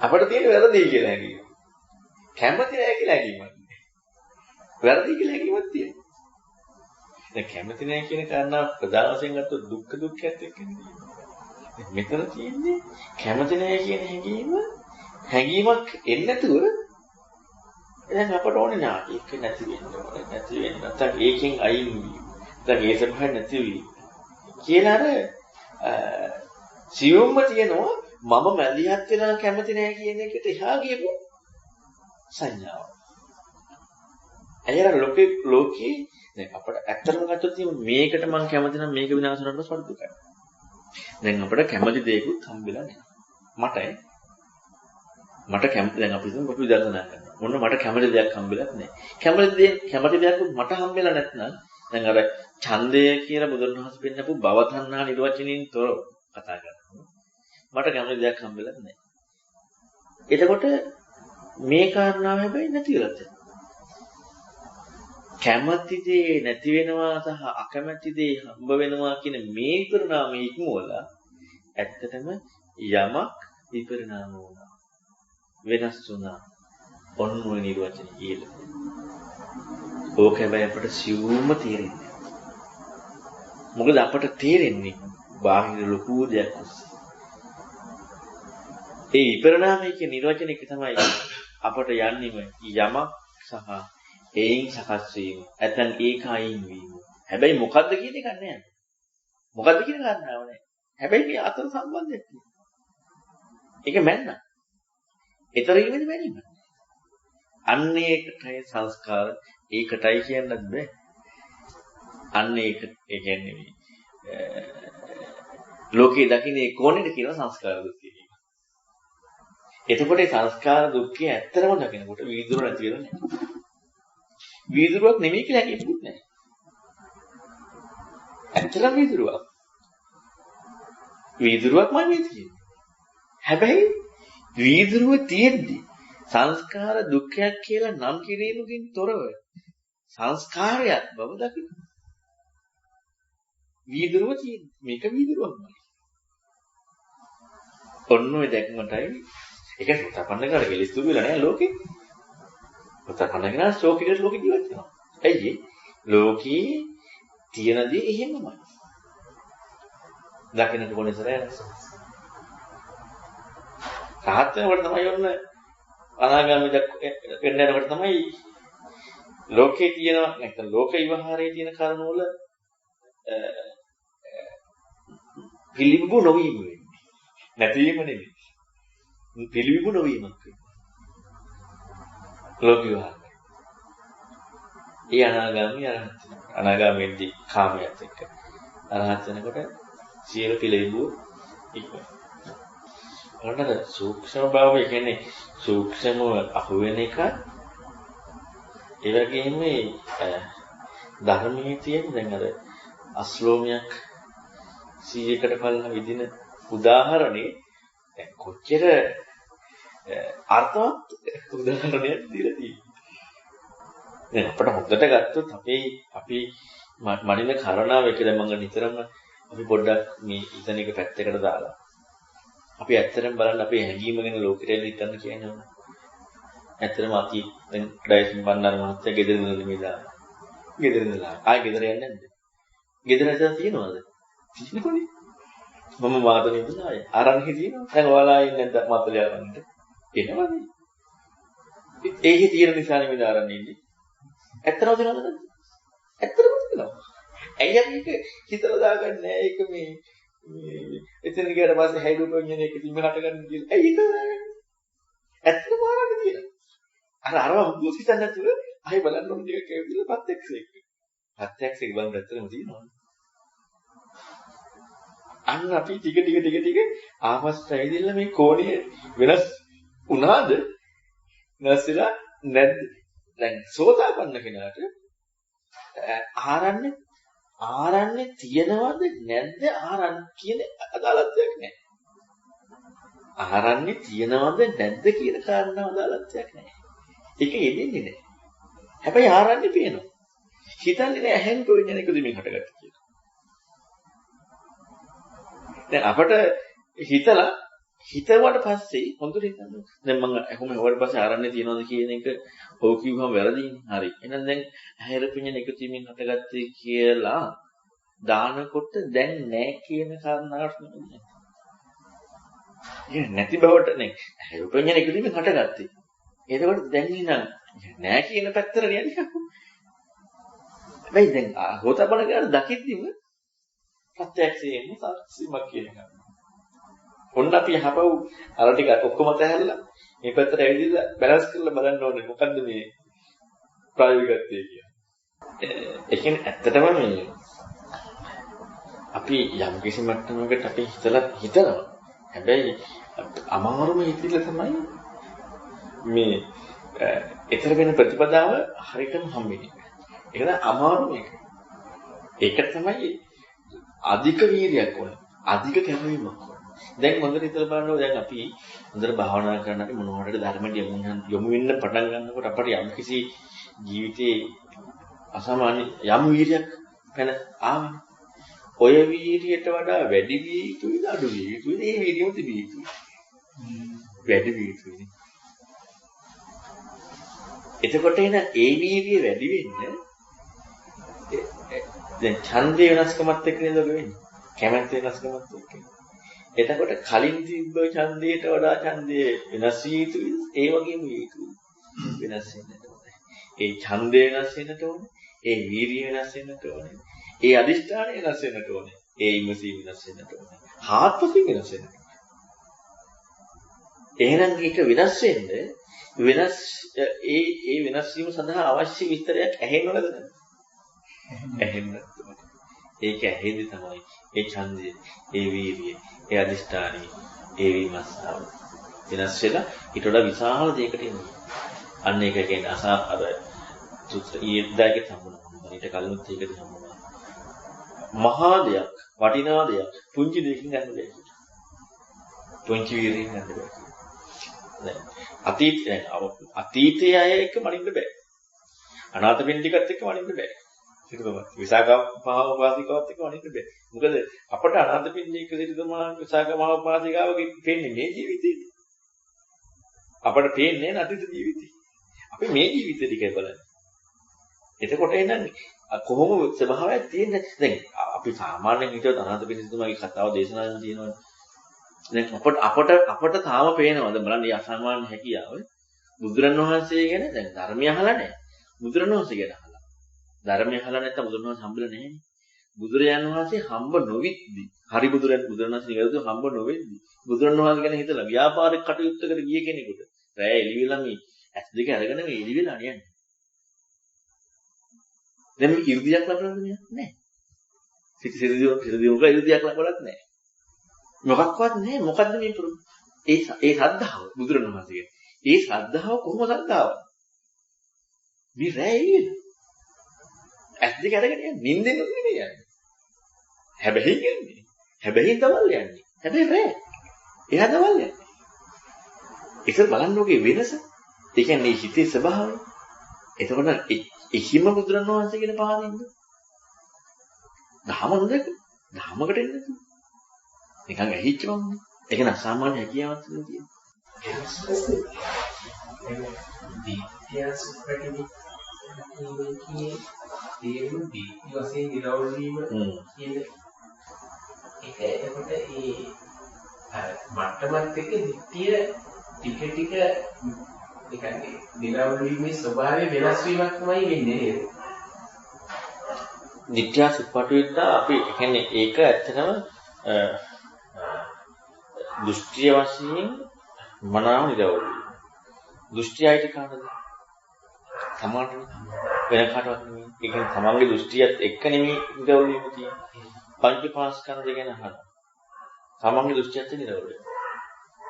අපිට තියෙන වැරදි කියලා හැඟීම. කැමති නෑ කියලා හැඟීමක්. වැරදි කියලා හැඟීමක් තියෙනවා. දැන් කැමති නෑ කියන කාරණා ප්‍රධාන වශයෙන් ගත්තොත් දුක්ඛ දුක්ඛයත් එක්කනේ. මෙතන තියෙන්නේ කැමති නෑ කියන හැඟීමක් එන්නේ නැතුව දැන් අපට ඕනේ නා ඒක නැති වෙන්න නැත්නම් ඒකෙන් අයින් වීම. දැන් ඒ සබහා නැති වීම. කියලා අර සියුම්ම තියෙනවා මම මැදිහත් වෙලා කැමති නෑ කියන එකට එහා ගියපො සංඥාව. අයර ලෝකේ දැන් අපිට ඇත්තටම ගත්තොත් මේකට මම කැමති නම් මේක විනාශ කරනකොට පරිදු දුකයි. දැන් අපිට කැමති දෙයක්වත් හම්බෙලා නැහැ. මට කැමති දැන් අපි විදර්ශනා කරනවා. මොන මට කැමති දෙයක් හම්බෙලත් නැහැ. කැමති දෙයක් මට හම්බෙලා නැත්නම් දැන් අර ඡන්දය කියලා බුදුරණවහන්සේ පෙන්නපු භව තණ්හා නිර්වචනයෙන් තොරව කතා කරනවා. මට කැමති දෙයක් හම්බෙලත් නැහැ. එතකොට මේ කාරණාව හැබැයි නැතිලත් යනවා. කැමති දේ නැති වෙනවා සහ අකමැති දේ හම්බ වෙනවා කියන මේ පරිණාමයේ ඉක්මවලා ඇත්තටම යමක් විපරිණාම වුණා. වෙනස් වුණා. ඔන්න ඔය නිර්වචනය කියලා. ඕක හැබැයි අපට සිවුම්ම තේරෙන්නේ. මොකද අපට තේරෙන්නේ බාහිර ලොකු දෙයක් ඔස්සේ. ඒ විපරිණාමයේ කියන නිර්වචනයක තමයි අපට යන්නේම යමක් සහ ඒයින් සකස් වීම. නැත්නම් ඒකයින් වීම. හැබැයි මොකද්ද කියන එක නෑ. මොකද්ද කියන කාරණාව නෑ. හැබැයි මේ අතර සම්බන්ධයක් තියෙනවා. ඒක මැන්න. ඊතරින්මද මැනීම. අන්න ඒකටයි සංස්කාර ඒකටයි කියන්නත් බෑ. අන්න ඒක ඒ කියන්නේ මේ ලෝකේ දකින්නේ කොහොමද කියලා සංස්කාර දුක්ඛය කියනවා. එතකොට ඒ සංස්කාර දුක්ඛය ඇත්තම දකිනකොට වීදුරු නැති වෙලා නෑ. වීදුරුවක් නෙමෙයි කියලා හැකියුත් නෑ. ඇත්තටම වීදුරුවක්. වීදුරුවක්මයි මේ තියෙන්නේ. හැබැයි වීදුරුව තියෙද්දි සංස්කාර දුක්ඛයක් කියලා නම් කිරීමකින් තොරව සංස්කාරයක් බව දකින්න. වීදුරුව තියෙන්නේ. මේක වීදුරුවක්මයි. ඔන්න ඔය දැක්මටයි ඒක සෝතාපන්න කරලා කෙලිස්තුරු වෙලා නෑ ලෝකේ. සෝතාපන්න කරලා ශෝකිකට ලෝකෙ ජීවත් වෙනවා. ඇයි ලෝකේ තියෙන දේ එහෙමමයි. දකින්නට කොහොමද රැස්? රහත් වෙනකොට තමයි ඔන්න අනාගාමී වෙන්න යනකොට තමයි ලෝකේ තියෙන නැත්නම් ලෝක විවහාරයේ තියෙන කරුණු වල පිළිඹු නොවීම වෙන්නේ. නැතිවීම නෙවෙයි. පිළිඹු නොවීමක් වෙන්නේ. ලෝක විවහාරය. ඒ අනාගාමී අරහත් වෙනවා. අනාගාමීදී කාමයට එක්ක අරහත් වෙනකොට සියලු පිළිඹු ඉක්මන. ඔන්නද සූක්ෂම භාවය කියන්නේ සූක්ෂමව අහුවෙන එක. ඒ වගේම මේ ධර්මයේ තියෙන දැන් අර අශ්ලෝමයක් 100කට පල්ලා විදින උදාහරණේ දැන් කොච්චර අර්ථවත් උදාහරණයක් දීලා තියෙනවා. දැන් අපිට හොඳට ගත්තොත් අපි මනින කරණාව එක දැන් මම නිතරම අපි පොඩ්ඩක් මේ ඉතන එක පැත්තකට දාලා අපි ඇත්තටම බලන්න අපේ හැඟීම ගැන ලෝකෙට හිතන්න කියන්නේ. ඇත්තටම අපි දැන් ඩයිසන් බණ්ඩාර මහත්තයා ගෙදර ඉඳලා මේ දාන. ගෙදර ඉඳලා ආයෙ ගෙදර යන්නේ නැද්ද? ගෙදර ඇතුළත තියනවද? තියනකොනේ. මම මාතලේ ඉඳලා ආයෙ ආරණ්‍යෙ තියෙනවා. දැන් ඔයාලා ඉන්නේ නැද්ද මාතලේ ආරණ්‍යෙට? එනවනේ. ඒකේ තියෙන නිසානේ මේ ආරණ්‍යෙ ඉන්නේ. ඇත්තටම තියනවද නැද්ද? ඇත්තටම තියනවා. ඇයි අපි ඒක හිතලා දාගන්නේ නැහැ? ඒක මේ එතන ගියට පස්සේ හයිඩ්‍රෝජන් එක තින්ම හටගන්න කියලා. ඇයි ඒක දාගන්නේ? ඇත්තටම ආරණ්‍යෙ තියෙනවා. අරව මුදුස් හිතන්න නැතුව ආයෙ බලන්න ඕන ටිකක් ඇවිල්ලා ප්‍රත්‍යක්ෂයක්. ප්‍රත්‍යක්ෂයක් බලන්න ඇත්තටම තියෙනවා. අන්න අපි ටික ආපස්සට ඇවිදilla මේ කෝණය වෙනස් වුණාද? වෙනස් වෙලා නැද්ද? දැන් සෝතාපන්න කෙනාට ආරණ්‍ය තියනවද නැද්ද? ආරණ්‍ය කියන අදාළත්වයක් නැහැ. ආරණ්‍ය තියනවද නැද්ද කියන කාරණාව අදාළත්වයක් නැහැ. ඒක එන්නේ නැහැ. හැබැයි ආරණ්‍ය පේනවා. හිතන්නේ නැහැ ඇහෙන් ප්‍රයෝජන එකද මේ හටගත්ත කියලා. දැන් අපට හිතුවට පස්සේ හොඳට හිතන්න. දැන් මම අහුම හොවට පස්සේ ආරණ්‍ය තියනවද කියන එක ඔව් කිව්වම වැරදිනේ. හරි. එහෙනම් දැන් ඇහෙර ප්‍රයෝජන එකතු වීමෙන් හටගත්තේ කියලා දානකොට දැන් නැහැ කියන කාරණාවට නෙමෙයි. ඒ නැති බවට නේ. ඇහෙර ප්‍රයෝජන එකතු වීමෙන් හටගත්තේ. එතකොට දැන් නෑ නෑ කියන පැත්තට යන්නේ. හැබැයි දැන් හොතපණ ගන්න දකිද්දිම ප්‍රත්‍යක්ෂයෙන්ම සාක්ෂිමක් කියන එක. ඔන්න අපි යහපව් අර ටික ඔක්කොම තැහැරලා මේ පැත්තට ඇවිදලා බැලන්ස් කරලා බලන්න ඕනේ මොකද්ද මේ ප්‍රායෝගිකත්වය කියන්නේ. ඒ කියන්නේ ඇත්තටම මේ අපි යම් කිසි මට්ටමකට අපි හිතනවා. හැබැයි අමාරුම හිතිල තමයි මේ ඊතර වෙන ප්‍රතිපදාව හරියටම හම්බෙන්නේ. ඒක තමයි අමාරු මේක. ඒක තමයි අධික වීර්යයක් ඕනේ. අධික කැපවීමක් ඕනේ. දැන් මොකද හිතලා බලනවා දැන් අපි හොඳට භාවනා කරන අපි මොනවටද ධර්මයට යොමු වෙන්න පටන් ගන්නකොට අපට යම් කිසි ජීවිතේ අසාමාන්‍ය යම් වීර්යයක් පැන ආවනේ. ඔය වීර්යයට වඩා වැඩි විය යුතුයි අඩු විය යුතුයි මේ වීර්යම තිබිය යුතුයි. වැඩි විය යුතුයි. එතකොට එන ඒ වීර්යය වැඩි වෙන්න දැන් ඡන්දේ වෙනස්කමත් එක්ක නේද වෙන්නේ. කැමැත්ත වෙනස්කමත් එක්ක. එතකොට කලින් තිබ්බ ඡන්දයට වඩා ඡන්දේ වෙනස් විය යුතුයි. ඒ වගේම විය යුතුයි. වෙනස් වෙන්නට ඕනේ. ඒ ඡන්දේ වෙනස් වෙන්නට ඕනේ. ඒ වීර්යය වෙනස් වෙන්නට ඕනේ. ඒ අදිෂ්ඨානය වෙනස් වෙන්නට ඕනේ. ඒ ඉමසීම වෙනස් වෙන්නට ඕනේ. හාත්පසින් වෙනස් වෙන්නට ඕනේ. එහෙනම් ඒක වෙනස් වෙන්න වෙනස් ඒ වෙනස් වීම සඳහා අවශ්‍ය විස්තරයක් ඇහෙන්නවද නැද්ද? ඇහෙන්න. ඒක ඇහෙද්දි තමයි ඒ ඡන්දය, ඒ වීර්යය, ඒ අදිෂ්ඨානය, ඒ විමර්ශනාව වෙනස් වෙලා ඊට වඩා විශාල දෙයකට එන්නේ. අන්න ඒක කියන්නේ අර ඊදාගේ සම්මුණ ඊට කලිනුත් ඒකද සම්මුණ. මහා දෙයක්, වටිනා දෙයක් පුංචි දෙයකින් ගන්න බැහැ. පුංචි වීර්යයෙන් ගන්න බැහැ. අතීතයේ අය එක්ක මනින්න බෑ. අනාථපිණ්ඩිකත් එක්ක මනින්න බෑ. සිටුම විසාකා මහෝපාසිකාවත් එක්ක මනින්න බෑ. මොකද අපට අනාථපිණ්ඩික සිටුමා විසාකා මහෝපාසිකාවගේ පෙන්නේ මේ ජීවිතේදී. අපට පේන්නේ අතීත ජීවිතේ. අපි මේ ජීවිතේ දිගේ බලන්න. එතකොට එන්නේ කොහොම ස්වභාවයක් තියෙන්නේ. දැන් අපි සාමාන්‍යයෙන් හිතුවත් අනාථපිණ්ඩිකතුමාගේ කතාව දේශනාවෙන් තියෙනවා. දැන් අපට තාම පේනවද බලන්න මේ අසාමාන්‍ය හැකියාව බුදුරණවහන්සේ ගැන දැන් ධර්මය අහලා නැහැ. බුදුරණවහන්සේ ගැන අහලා. ධර්මය අහලා නැත්නම් බුදුරණවහන්සේ හම්බෙලා නැහැනේ. බුදුරජාණන් වහන්සේ හම්බ නොවිද්දි. හරි බුදුරණවහන්සේ නිවැරදිව හම්බ නොවෙද්දි. බුදුරණවහන්සේ ගැන හිතලා ව්‍යාපාරික කටයුත්තකට ගිය කෙනෙකුට රැය එළි වෙලා මේ ඇස් දෙක අරගෙන මේ එළි වෙලා යන්නේ. දැන් මේ 이르දියක් ලබනවද නැහැ. සිරිදියෝක 이르දියක් ලබලත් නැහැ. මොකක්වත් නැහැ. මොකද්ද මේ ඒ ශ්‍රද්ධාව බුදුරණවහන්සේගේ. ඒ ශ්‍රද්ධාව කොහොම ශ්‍රද්ධාවද? මේ රැයි ඇස් දෙක අරගෙන යන්නේ. නිින්දෙන් නෙමෙයි යන්නේ. හැබැයි යන්නේ. හැබැයි දවල් යන්නේ. හැබැයි රැයි. එහා දවල් යන්නේ. ඒක බලන්න ඕකේ වෙනස. ඒ කියන්නේ හිතේ ස්වභාවය. එතකොට එහිම බුදුරණවහන්සේ කියන පහදින්ද? දහම නොදක. දහමකට එන්නේ නැතුව. නිකන් ඇහිච්ච වන්නේ. ඒක නම් සාමාන්‍ය හැකියාවක් තියෙනවා. විද්‍යාව සුප්‍රටිනි කියන්නේ තේරුම් දීපි වශයෙන් නිරවුල් වීම කියන ඒක එතකොට ඒ මට්ටමත් එක්ක විද්‍ය ටික නිකන් නිරවුල් වීමේ ස්වභාවය වෙනස් වීමක් තමයි වෙන්නේ නේද? විද්‍යා සුප්‍රටිවිද්‍යා අපි කියන්නේ ඒක ඇත්තටම දෘෂ්ටිය වශයෙන් මනාව නිරවුල් වීම. දෘෂ්ටියයිට කාටද? සමානට වෙන කාටවත් නෙමෙයි. ඒ කියන්නේ තමන්ගේ දෘෂ්ටියත් එක්ක නෙමෙයි නිරවුල් වීම තියෙන්නේ. පංචපාස්කන්ධ ගැන අහනවා. තමන්ගේ දෘෂ්ටියත් එක්ක නිරවුල් වෙනවා.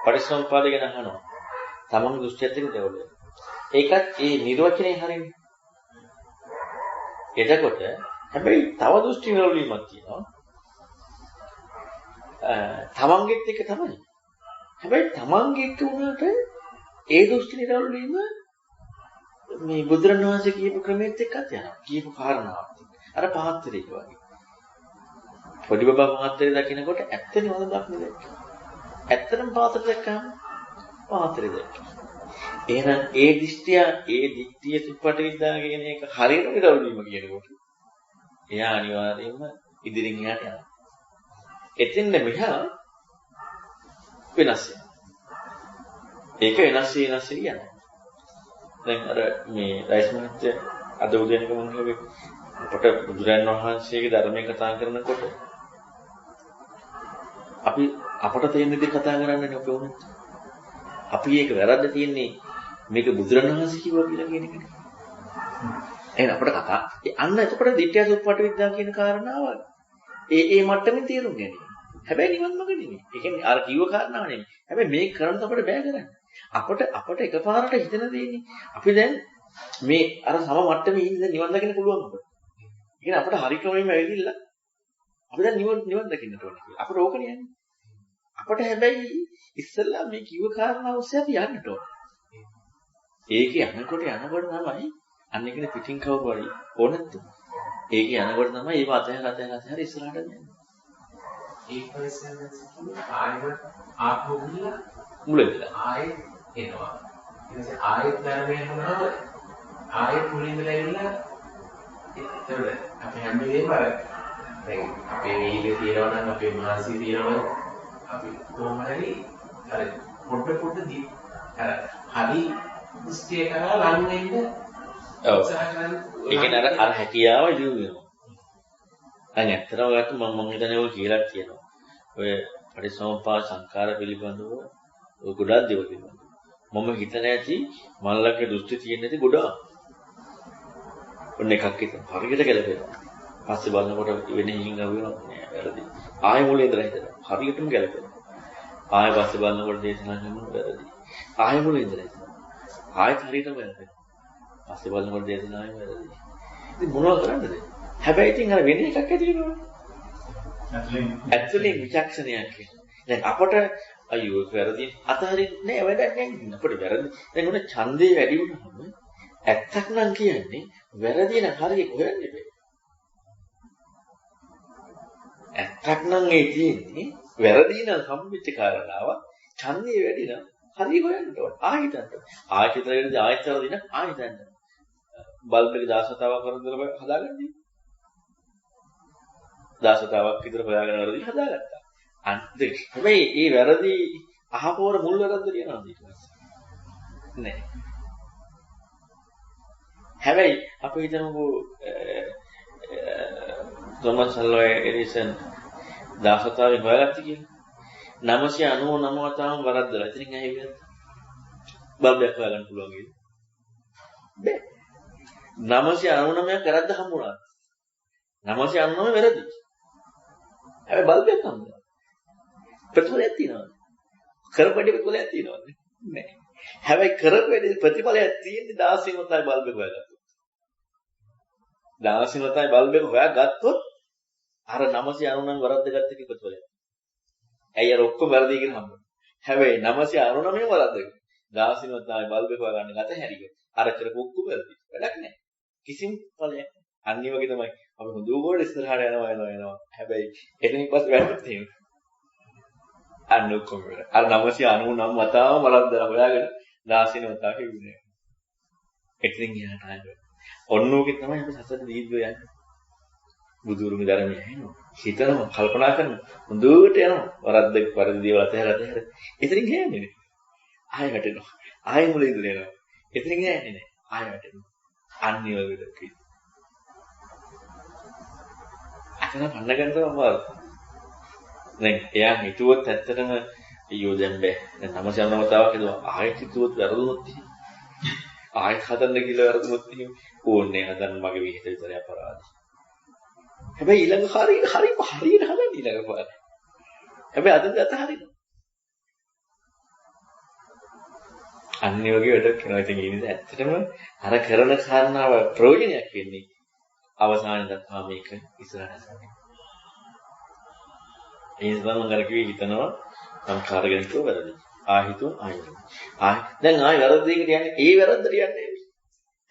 පරිසම්පාද ගැන අහනවා. තමන්ගේ දෘෂ්ටියත් එක්ක නිරවුල් වෙනවා. ඒකත් ඒ නිර්වචනයේ හරිනේ. එතකොට හැබැයි තව දෘෂ්ටි නිරවුල් වීමක් තියෙනවා. තමන්ගෙත් එක තමයි. හැබැයි තමන්ගේ එක්ක උනට ඒ දෘෂ්ටි නිරවුල් වීම මේ බුදුරණවහන්සේ කියපු ක්‍රමෙත් එක්කත් යනවා. කියපු කාරණාවත් එක්ක. අර පහත්තරේක වගේ. පොඩි බබා පහත්තරේ දකින්නකොට ඇත්තනේ හොඳ දක්නේ දැක්කා. ඇත්තටම පහත්තරේ දැක්කම පහත්තරේ දැක්කා. එහෙනම් ඒ දිට්ඨිය සුප්පටිවිද්‍යා කියන එක හරියට නිරවුල් වීම කියනකොට එයා අනිවාර්යයෙන්ම ඉදිරියෙන් එහාට යනවා. එතෙන්ද මෙහා වෙනස් වෙනවා. ඒක වෙනස් යනවා. දැන් අර මේ රයිස්මන්ත් අද උදේනක මම කිව්වේ අපට බුදුරන් වහන්සේගේ ධර්මයේ කතා කරනකොට අපට තේරෙන දේ කතා කරන්නනේ ඔබ උනේ. අපි ඒක වැරද්ද තියෙන්නේ මේක බුදුරණවහන්සේ කිව්වා කියලා කියන එකනේ. එහෙනම් අපිට කතා අන්න එතකොට දිට්ඨිය සුප්පටි විද්‍යාව කියන කාරණාව ඒ මට්ටමින් තේරුම් ගැනීම. හැබැයි නිවන් මඟ නෙමෙයි. ඒ කියන්නේ අර කිව්ව කාරණාව නෙමෙයි. හැබැයි මේක කරන්න අපිට බෑ කරන්න. අපට එකපාරට හිතන දෙන්නේ අපි දැන් මේ අර සම මට්ටමේ ඉඳන් නිවන් දකින්න පුළුවන් අපිට. ඒ කියන්නේ අපිට හරි ක්‍රමයෙන්ම ඇවිදින්න අපි දැන් නිවන් දකින්නට ඕනේ කියලා. අපිට ඕකනේ යන්නේ. අපිට හැබැයි ඉස්සෙල්ලා මේ කිව්ව කාරණාව ඔස්සේ අපි යන්නට ඕනේ. ඒක යනකොට තමයි අන්න එකනේ පිටින් කවුරු හරි ඕනෙත්. ඒක යනකොට තමයි ඒව අතහැර ඉස්සරහට යන්නේ. ඒක පරිස්සමෙන් ආයෙත් ආත්මෝගිය මුලදලා ආයෙත් එනවා. ඊට පස්සේ ආයෙත් ධර්මයට යනවා. ආයෙත් මුලින්දලා ඉන්න ඒතර අපි හැම වෙලේම අර දැන් අපේ වීර්යය තියනවා නම් අපේ මානසික තියනවා අපි කොහොම හරි අර පොඩ දී අර හරි දෘෂ්ටිය කරලා ලඟ වෙන්න ඒ කියන්නේ අර හැකියාව ඉදිරි වෙනවා. දැන් ඇත්තටම ඔයත් මම හිතන්නේ ඔය කියලා කියනවා. ඔය පරිසම්පාද සංකාර පිළිබඳව ඔය ගොඩක් දේවල් පිළිබඳව. මම හිතන ඇති මල්ලගේ දෘෂ්ටි තියෙන ඇති ගොඩක්. ඔන්න එකක් හිතන. හරියට ගැලපෙනවා. පස්සේ බලනකොට වෙන්නේ හිංගා වෙනවා නෑ වැරදි. ආයෙ මුලින් ඉඳලා හිතනවා. හරියටම ගැලපෙනවා. ආයෙ පස්සේ බලනකොට දේශනා කරනවා වැරදි. ආයෙ මුලින් ඉඳලා හිතනවා. ආයෙත් හරියටම ගැලපෙනවා. පස්සේ බලනකොට දේශනාවේ වැරදි. ඉතින් මොනවද කරන්නද? හැබැයි ඉතින් අර වෙන එකක් ඇති වෙනවා. ඇක්චුලි විචක්ෂණයක් කියන්නේ. දැන් අපට අයියෝ වැරදි අතහරින්නේ නෑ වැඩක් නෑ. අපිට වැරදි. දැන් උන ඡන්දේ වැඩි වුණාම ඇත්තක් නම් කියන්නේ වැරදි නම් හරිය හොයන්නේ බෑ. ඇත්තක් නම් ඒ තියෙන්නේ වැරදි නම් සම්පිච්ච කාරණාව ඡන්දේ වැඩි නම් හරිය හොයන්න ඕන. ආයෙත් ආයෙත් ආයෙත් වැරදි නම් ආයෙත් යන්න. බල්බ් එක 17ක් කරදලා හදාගන්නේ. 17ක් විතර හොයාගෙන වැරදි හදාගත්තා. අන්තිම හැබැයි ඒ වැරදි අහපුවර මුල් වැරද්ද කියනවාද ඊට පස්සේ? නෑ. හැබැයි අපි හිතමුකෝ තොමස් අල්වා එඩිසන් 17ක් හොයාගත්ත කියලා. 999 තාම වරද්දලා. ඉතින් ඇයි වෙන්නේ? බල්බයක් හොයාගන්න පුළුවන් නේද? බෑ. 999ක් වැරද්ද හම්බුණා. 999 වැරදි. හැබැයි බල්බයක් හම්බුණා. ප්‍රතිඵලයක් තියෙනවද? කරපඩි ප්‍රතිඵලයක් තියෙනවද? නෑ. හැබැයි කරපඩි ප්‍රතිඵලයක් තියෙන්නේ 16 මතයි බල්බ් එක හොයාගත්තොත්. 16 මතයි බල්බ් එක හොයාගත්තොත් අර 999 වරද්දගත්ත එක ප්‍රතිඵලයක්. ඇයි අර ඔක්කොම වැරදි කියන හම්බුනේ. හැබැයි 999 වරද්දක 16 මතයි බල්බ් එක හොයාගන්න ගත හැරිය. අර කරපු ඔක්කොම වැරදි. වැඩක් නෑ. කිසිම ඵලයක්. අනිත් වගේ තමයි අපි හොඳට ඉස්සරහට යනවා. හැබැයි එතනින් පස්සේ වැරද්දක් තියෙනවා. අන්න ඔක්කොම වෙලා. අර 999 වතාවම වරද්දලා හොයාගෙන 16 වතාව කිව්වේ. එතනින් යහට ආයෙත්. ඔන්නෝගේ තමයි අපි සසර දීර්ඝ යන්නේ. බුදුරුමි ධර්මයේ ඇහෙනවා. හිතනවා කල්පනා කරනවා. හොඳට යනවා. වරද්ද දේවල් අතහැර. එතනින් යන්නේ. ආයෙ වැටෙනවා. ආයෙ මුලින් ඉඳලා යනවා. එතනින් යන්නේ නැහැ. ආයෙ වැටෙනවා. අන්නේ වගේ දෙයක්. අතන පන්න ගන්නවා අමාරු. දැන් එයා හිතුවොත් ඇත්තටම අයියෝ දැන් බෑ. දැන් 999 තාවක් හිතුවා. ආයෙත් හිතුවොත් වැරදුනොත් එහෙම. ආයෙත් හදන්න කියලා වැරදුනොත් එහෙම. ඕන්නේ හදන්න මගේ විහිද විතරයි අපරාධයි. හැබැයි ඊළඟ හරියට හදන්න ඊළඟ පාර. හැබැයි අද හරියනවා. අන්නේ වගේ වැඩක් කරනවා. ඉතින් ඒ නිසා ඇත්තටම අර කරන කාරණාව ප්‍රයෝජනයක් වෙන්නේ අවසානයේ දක්වා මේක ඉස්සරහට යනවා. ඒ නිසා මම අර කිව්වේ හිතනවා සංඛාරගෙන කිව්ව වැරදි. ආහිතුව දැන් ආයෙ වැරද්දකට යන්නේ ඒ වැරද්දට යන්නේ නෙවෙයි.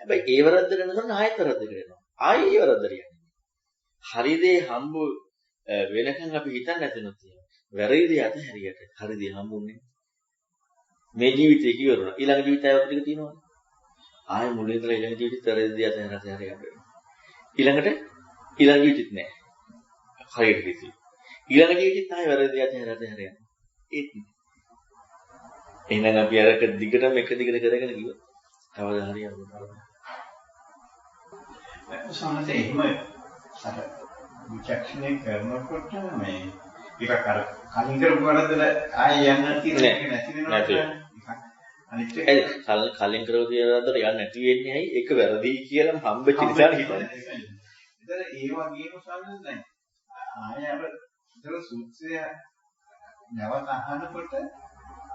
හැබැයි ඒ වැරද්දට යනකොට ආයෙත් වැරද්දකට යනවා. ආයෙ ඒ වැරද්දට යන්නේ. හරි දේ හම්බ වෙනකන් අපි හිතන්නේ නැතිනොත් වැරදි දේ අතහැරියට හරි දේ හම්බුන්නේ මේ ජීවිතේ කිවරුණා. ඊළඟ ජීවිතය ටික තියෙනවද? ආයෙ මුලින් ඉඳලා ඊළඟ ජීවිතේ වැරදි දේ අතහැර යන්න. ඊළඟ ජීවිතෙත් නෑ. හරියට කිසි. ඊළඟ ජීවිතෙත් ආයෙ වැරදි දේ අතහැර යන්න. ඒත් එහෙනම් අපි අරක දිගටම එක දිගට කරගෙන ගියොත් කවදා හරි අරමුණක්. සමහරවිට එහෙම අර විචක්ෂණය කරනකොට මේ එකක් අර කලින් කරපු වැඩවල ආයෙ යන්න තියෙන එක නැති වෙනවා. අනිත් ඒ කලින් කරව තියනදාට යන්නේ නැති වෙන්නේ ඇයි? ඒක වැරදි කියලා හම්බෙච්ච නිසා හිතන්නේ. ඒතර ඒ වගේම සම්මත නැහැ. ආයෙ අර ඉතල සූත්‍රය නැවත අහනකොට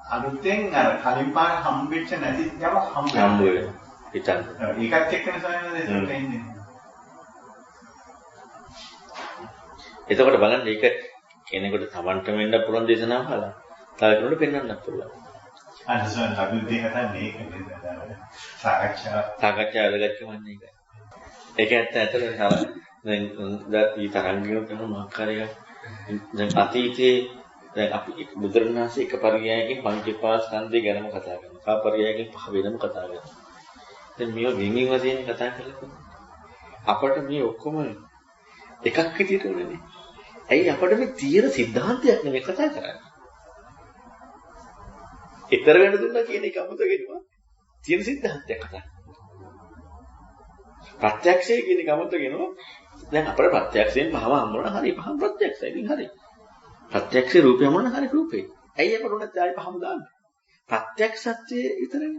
අලුතෙන් අර කලින් පාර හම්බෙච්ච නැති යම හම්බ වෙනවා. හිතන්න. ඒකත් එක්කම සම්මත ඉන්නේ. එතකොට බලන්න ඒක කෙනෙකුට තමන්ට වෙන්න පුළුවන් දේශනාව අහලා තව කෙනෙකුට පෙන්වන්නත් පුළුවන්. අනිසන් ලබුද්දී හදන්නේ ඒක නේද? සාකච්ඡා වැඩගත්කමන්නේ ඒකයි. ඒක ඇත්තටම දැන් ඊ තරංගිනු කරන මාකාරය දැන් අතීතයේ දැන් අපි බුදුරණාහි එක පරියායකින් පංචේපාස්කන්ධය ගැනම කතා කරනවා. කා පරියායකින් පහ වෙනම කතා කරනවා. දැන් මේව වින්ගින් වශයෙන් කතා කරලා අපට මේ ඔක්කොම එකක් විදියට උනේනේ. ඇයි අපිට මේ තියෙන સિદ્ધාන්තයක් නෙමෙයි කතා කරන්නේ. ඊතර වෙන දුන්නා කියන එක අමතකෙනවා. තියෙන સિદ્ધාන්තයක් කතා. ප්‍රත්‍යක්ෂය කියන එක අමතකෙනවා. දැන් අපේ ප්‍රත්‍යක්ෂයෙන් පහම හම්බුණා හරි පහම ප්‍රත්‍යක්ෂයි. ඉතින් හරි. ප්‍රත්‍යක්ෂේ රූපය මොන හරි රූපේ. ඇයි අපට උනත් ආයි පහම දාන්නේ? ප්‍රත්‍යක්ෂත්වයේ විතරනේ.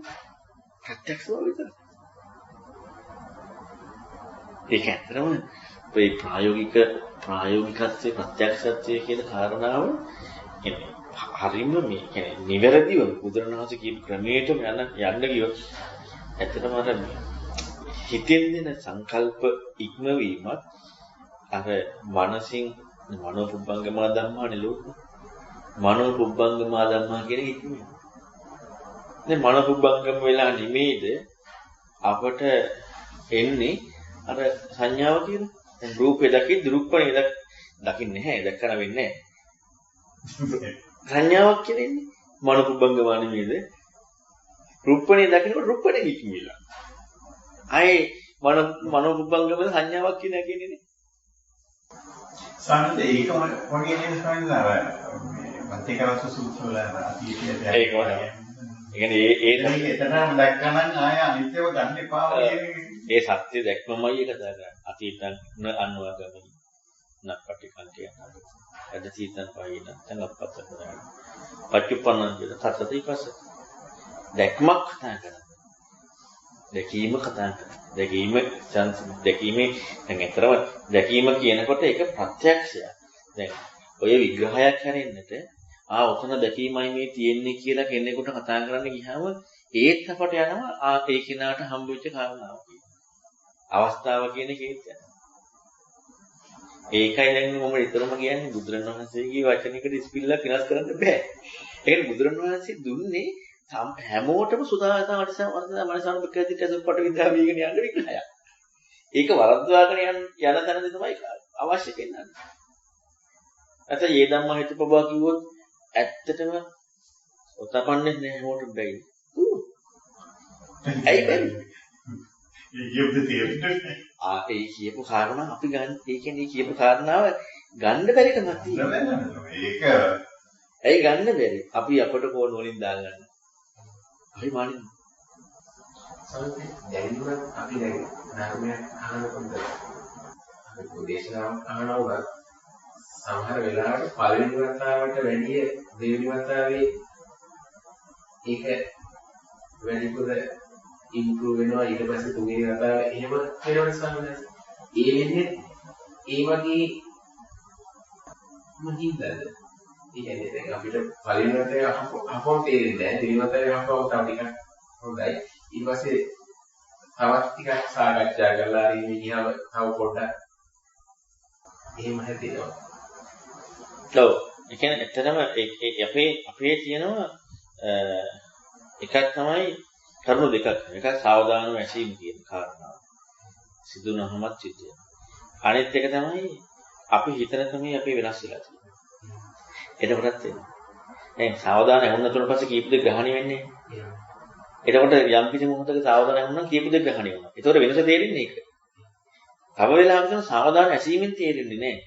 ප්‍රත්‍යක්ෂව විතරයි. ඒක ඇත්තටම මේ ප්‍රායෝගිකත්වයේ ප්‍රත්‍යක්ෂත්වයේ කියන කාරණාව කියන්නේ හරිම මේ කියන්නේ නිවැරදිව බුදුරණවහන්සේ කියපු ක්‍රමයටම යන්න ගියොත් ඇත්තටම අර හිතෙන් දෙන සංකල්ප ඉක්මවීමත් අර මනසින් මනෝපුබ්බංගමා ධම්මානේ ලෝක මනෝපුබ්බංගමා ධම්මා කියන ඉක්මීම. දැන් මනෝපුබ්බංගම වෙලා නිමේද අපට එන්නේ අර සංඥාව කියන දැන් රූපේ දකිද්දි රූපණේ දකින්නේ නැහැ දැක්කන වෙන්නේ නැහැ. සංඥාවක් කියන්නේ මනෝපුබ්බංගමා නිමේද රූපණේ දකින්නකොට රූපණේ ඉක්මීලා. ආයේ මනෝපුබ්බංගම සංඥාවක් කියන්නේ නේ. සාමාන්‍යයෙන් ඒකම වගේ නේද සාමාන්‍යයෙන් අර මතකවස්තු සූත්‍ර වල අතීතයට ඒක වගේ. ඒ කියන්නේ එතනම දැක්කම ආය අනිත්‍යව ගන්න එපා වගේ. ඒ සත්‍ය දැක්මමයි කතා කරන්නේ. අතීතන අනුවගමයි. නප්පටිකන්තිය නඩු. අද තීතන පයින් නැත්නම් අපත කරන්නේ. පච්චුප්පන්නන් කියන සත්‍යයි පස්ස. දැක්මක් කතා කරන්නේ. දැකීම කතා කරන්නේ. දැකීමේ දැන් අතරම දැකීම කියනකොට ඒක ප්‍රත්‍යක්ෂයක්. දැන් ඔය විග්‍රහයක් හැරෙන්නට ඔතන දැකීමයි මේ තියෙන්නේ කියලා කෙනෙකුට කතා කරන්න ගියාම ඒත් අපට යනවා ඒ කෙනාට හම්බෙච්ච කාරණාව. අවස්ථාව කියන එකේත් යනවා. ඒකයි දැන් මම විතරම කියන්නේ බුදුරණවහන්සේගේ වචනයකට ඉස්පිල්ලක් විනාශ කරන්න බෑ. ඒකනේ බුදුරණවහන්සේ දුන්නේ හැමෝටම සුදාතා මනසානුපකීතිට සුප්පට විද්‍යාව වීගෙන යන්න විග්‍රහයක්. ඒක වරද්දාගෙන යන තැනදී තමයි අවශ්‍ය වෙන්නේ. අත ඒ ධම්ම හිතපබා කිව්වොත් ඇත්තටම ඔතපන්නේ නැහැ හැමෝටම බැයි. ඇයි බැරි? ඒ කියපු කාරණා අපි ගන්න ඒ කියන්නේ කියපු කාරණාව ගන්න බැරි කමක් තියෙනවා. ඒක ඇයි ගන්න බැරි? අපි අපට කෝණ වලින් දාගන්න. අපි මානින්න. දැනුම අපි දැන් ධර්මයක් අහනකොට අපි උදේශනාවක් අහනවා සමහර වෙලාවට පළවෙනි වතාවට වැඩිය දෙවෙනි වතාවේ ඒක වැඩිපුර ඉම්ප්‍රූව් වෙනවා ඊට පස්සේ තුන්වෙනි වතාවේ එහෙම වෙනවනේ සමහරවිට. ඒ වෙන්නේ ඒ වගේ මොහින්දද? ඒ කියන්නේ දැන් අපිට පළවෙනි වතාවේ අහපොන් තේරෙන්නේ නැහැ. දෙවෙනි වතාවේ අහපුවා තව ටිකක් හොඳයි. ඊට පස්සේ තවත් ටිකක් සාකච්ඡා කරලා හරි ගියාම තව පොඩ්ඩක් එහෙම හැදෙනවා. ඔව්. ඒ කියන්නේ ඇත්තටම අපේ තියෙනවා එකක් තමයි කරුණු දෙකක්. එකක් සාවධානව ඇසීම කියන කාරණාව. සිදුනහමත් සිද්ධ වෙනවා. අනිත් එක තමයි අපි හිතන ක්‍රමයේ අපි වෙනස් වෙලා තියෙනවා. එතකොටත් වෙනවා. දැන් සාවධාන වුණාට පස්සේ කීප දෙක ග්‍රහණය වෙන්නේ. එතකොට යම් කිසි මොහොතක සාවධාන වුණා කීප දෙක ග්‍රහණය වෙනවා. ඒතකොට වෙනස තේරෙන්නේ ඒක. තව වෙලාවක සාවධාන ඇසීමෙන් තේරෙන්නේ නැහැ.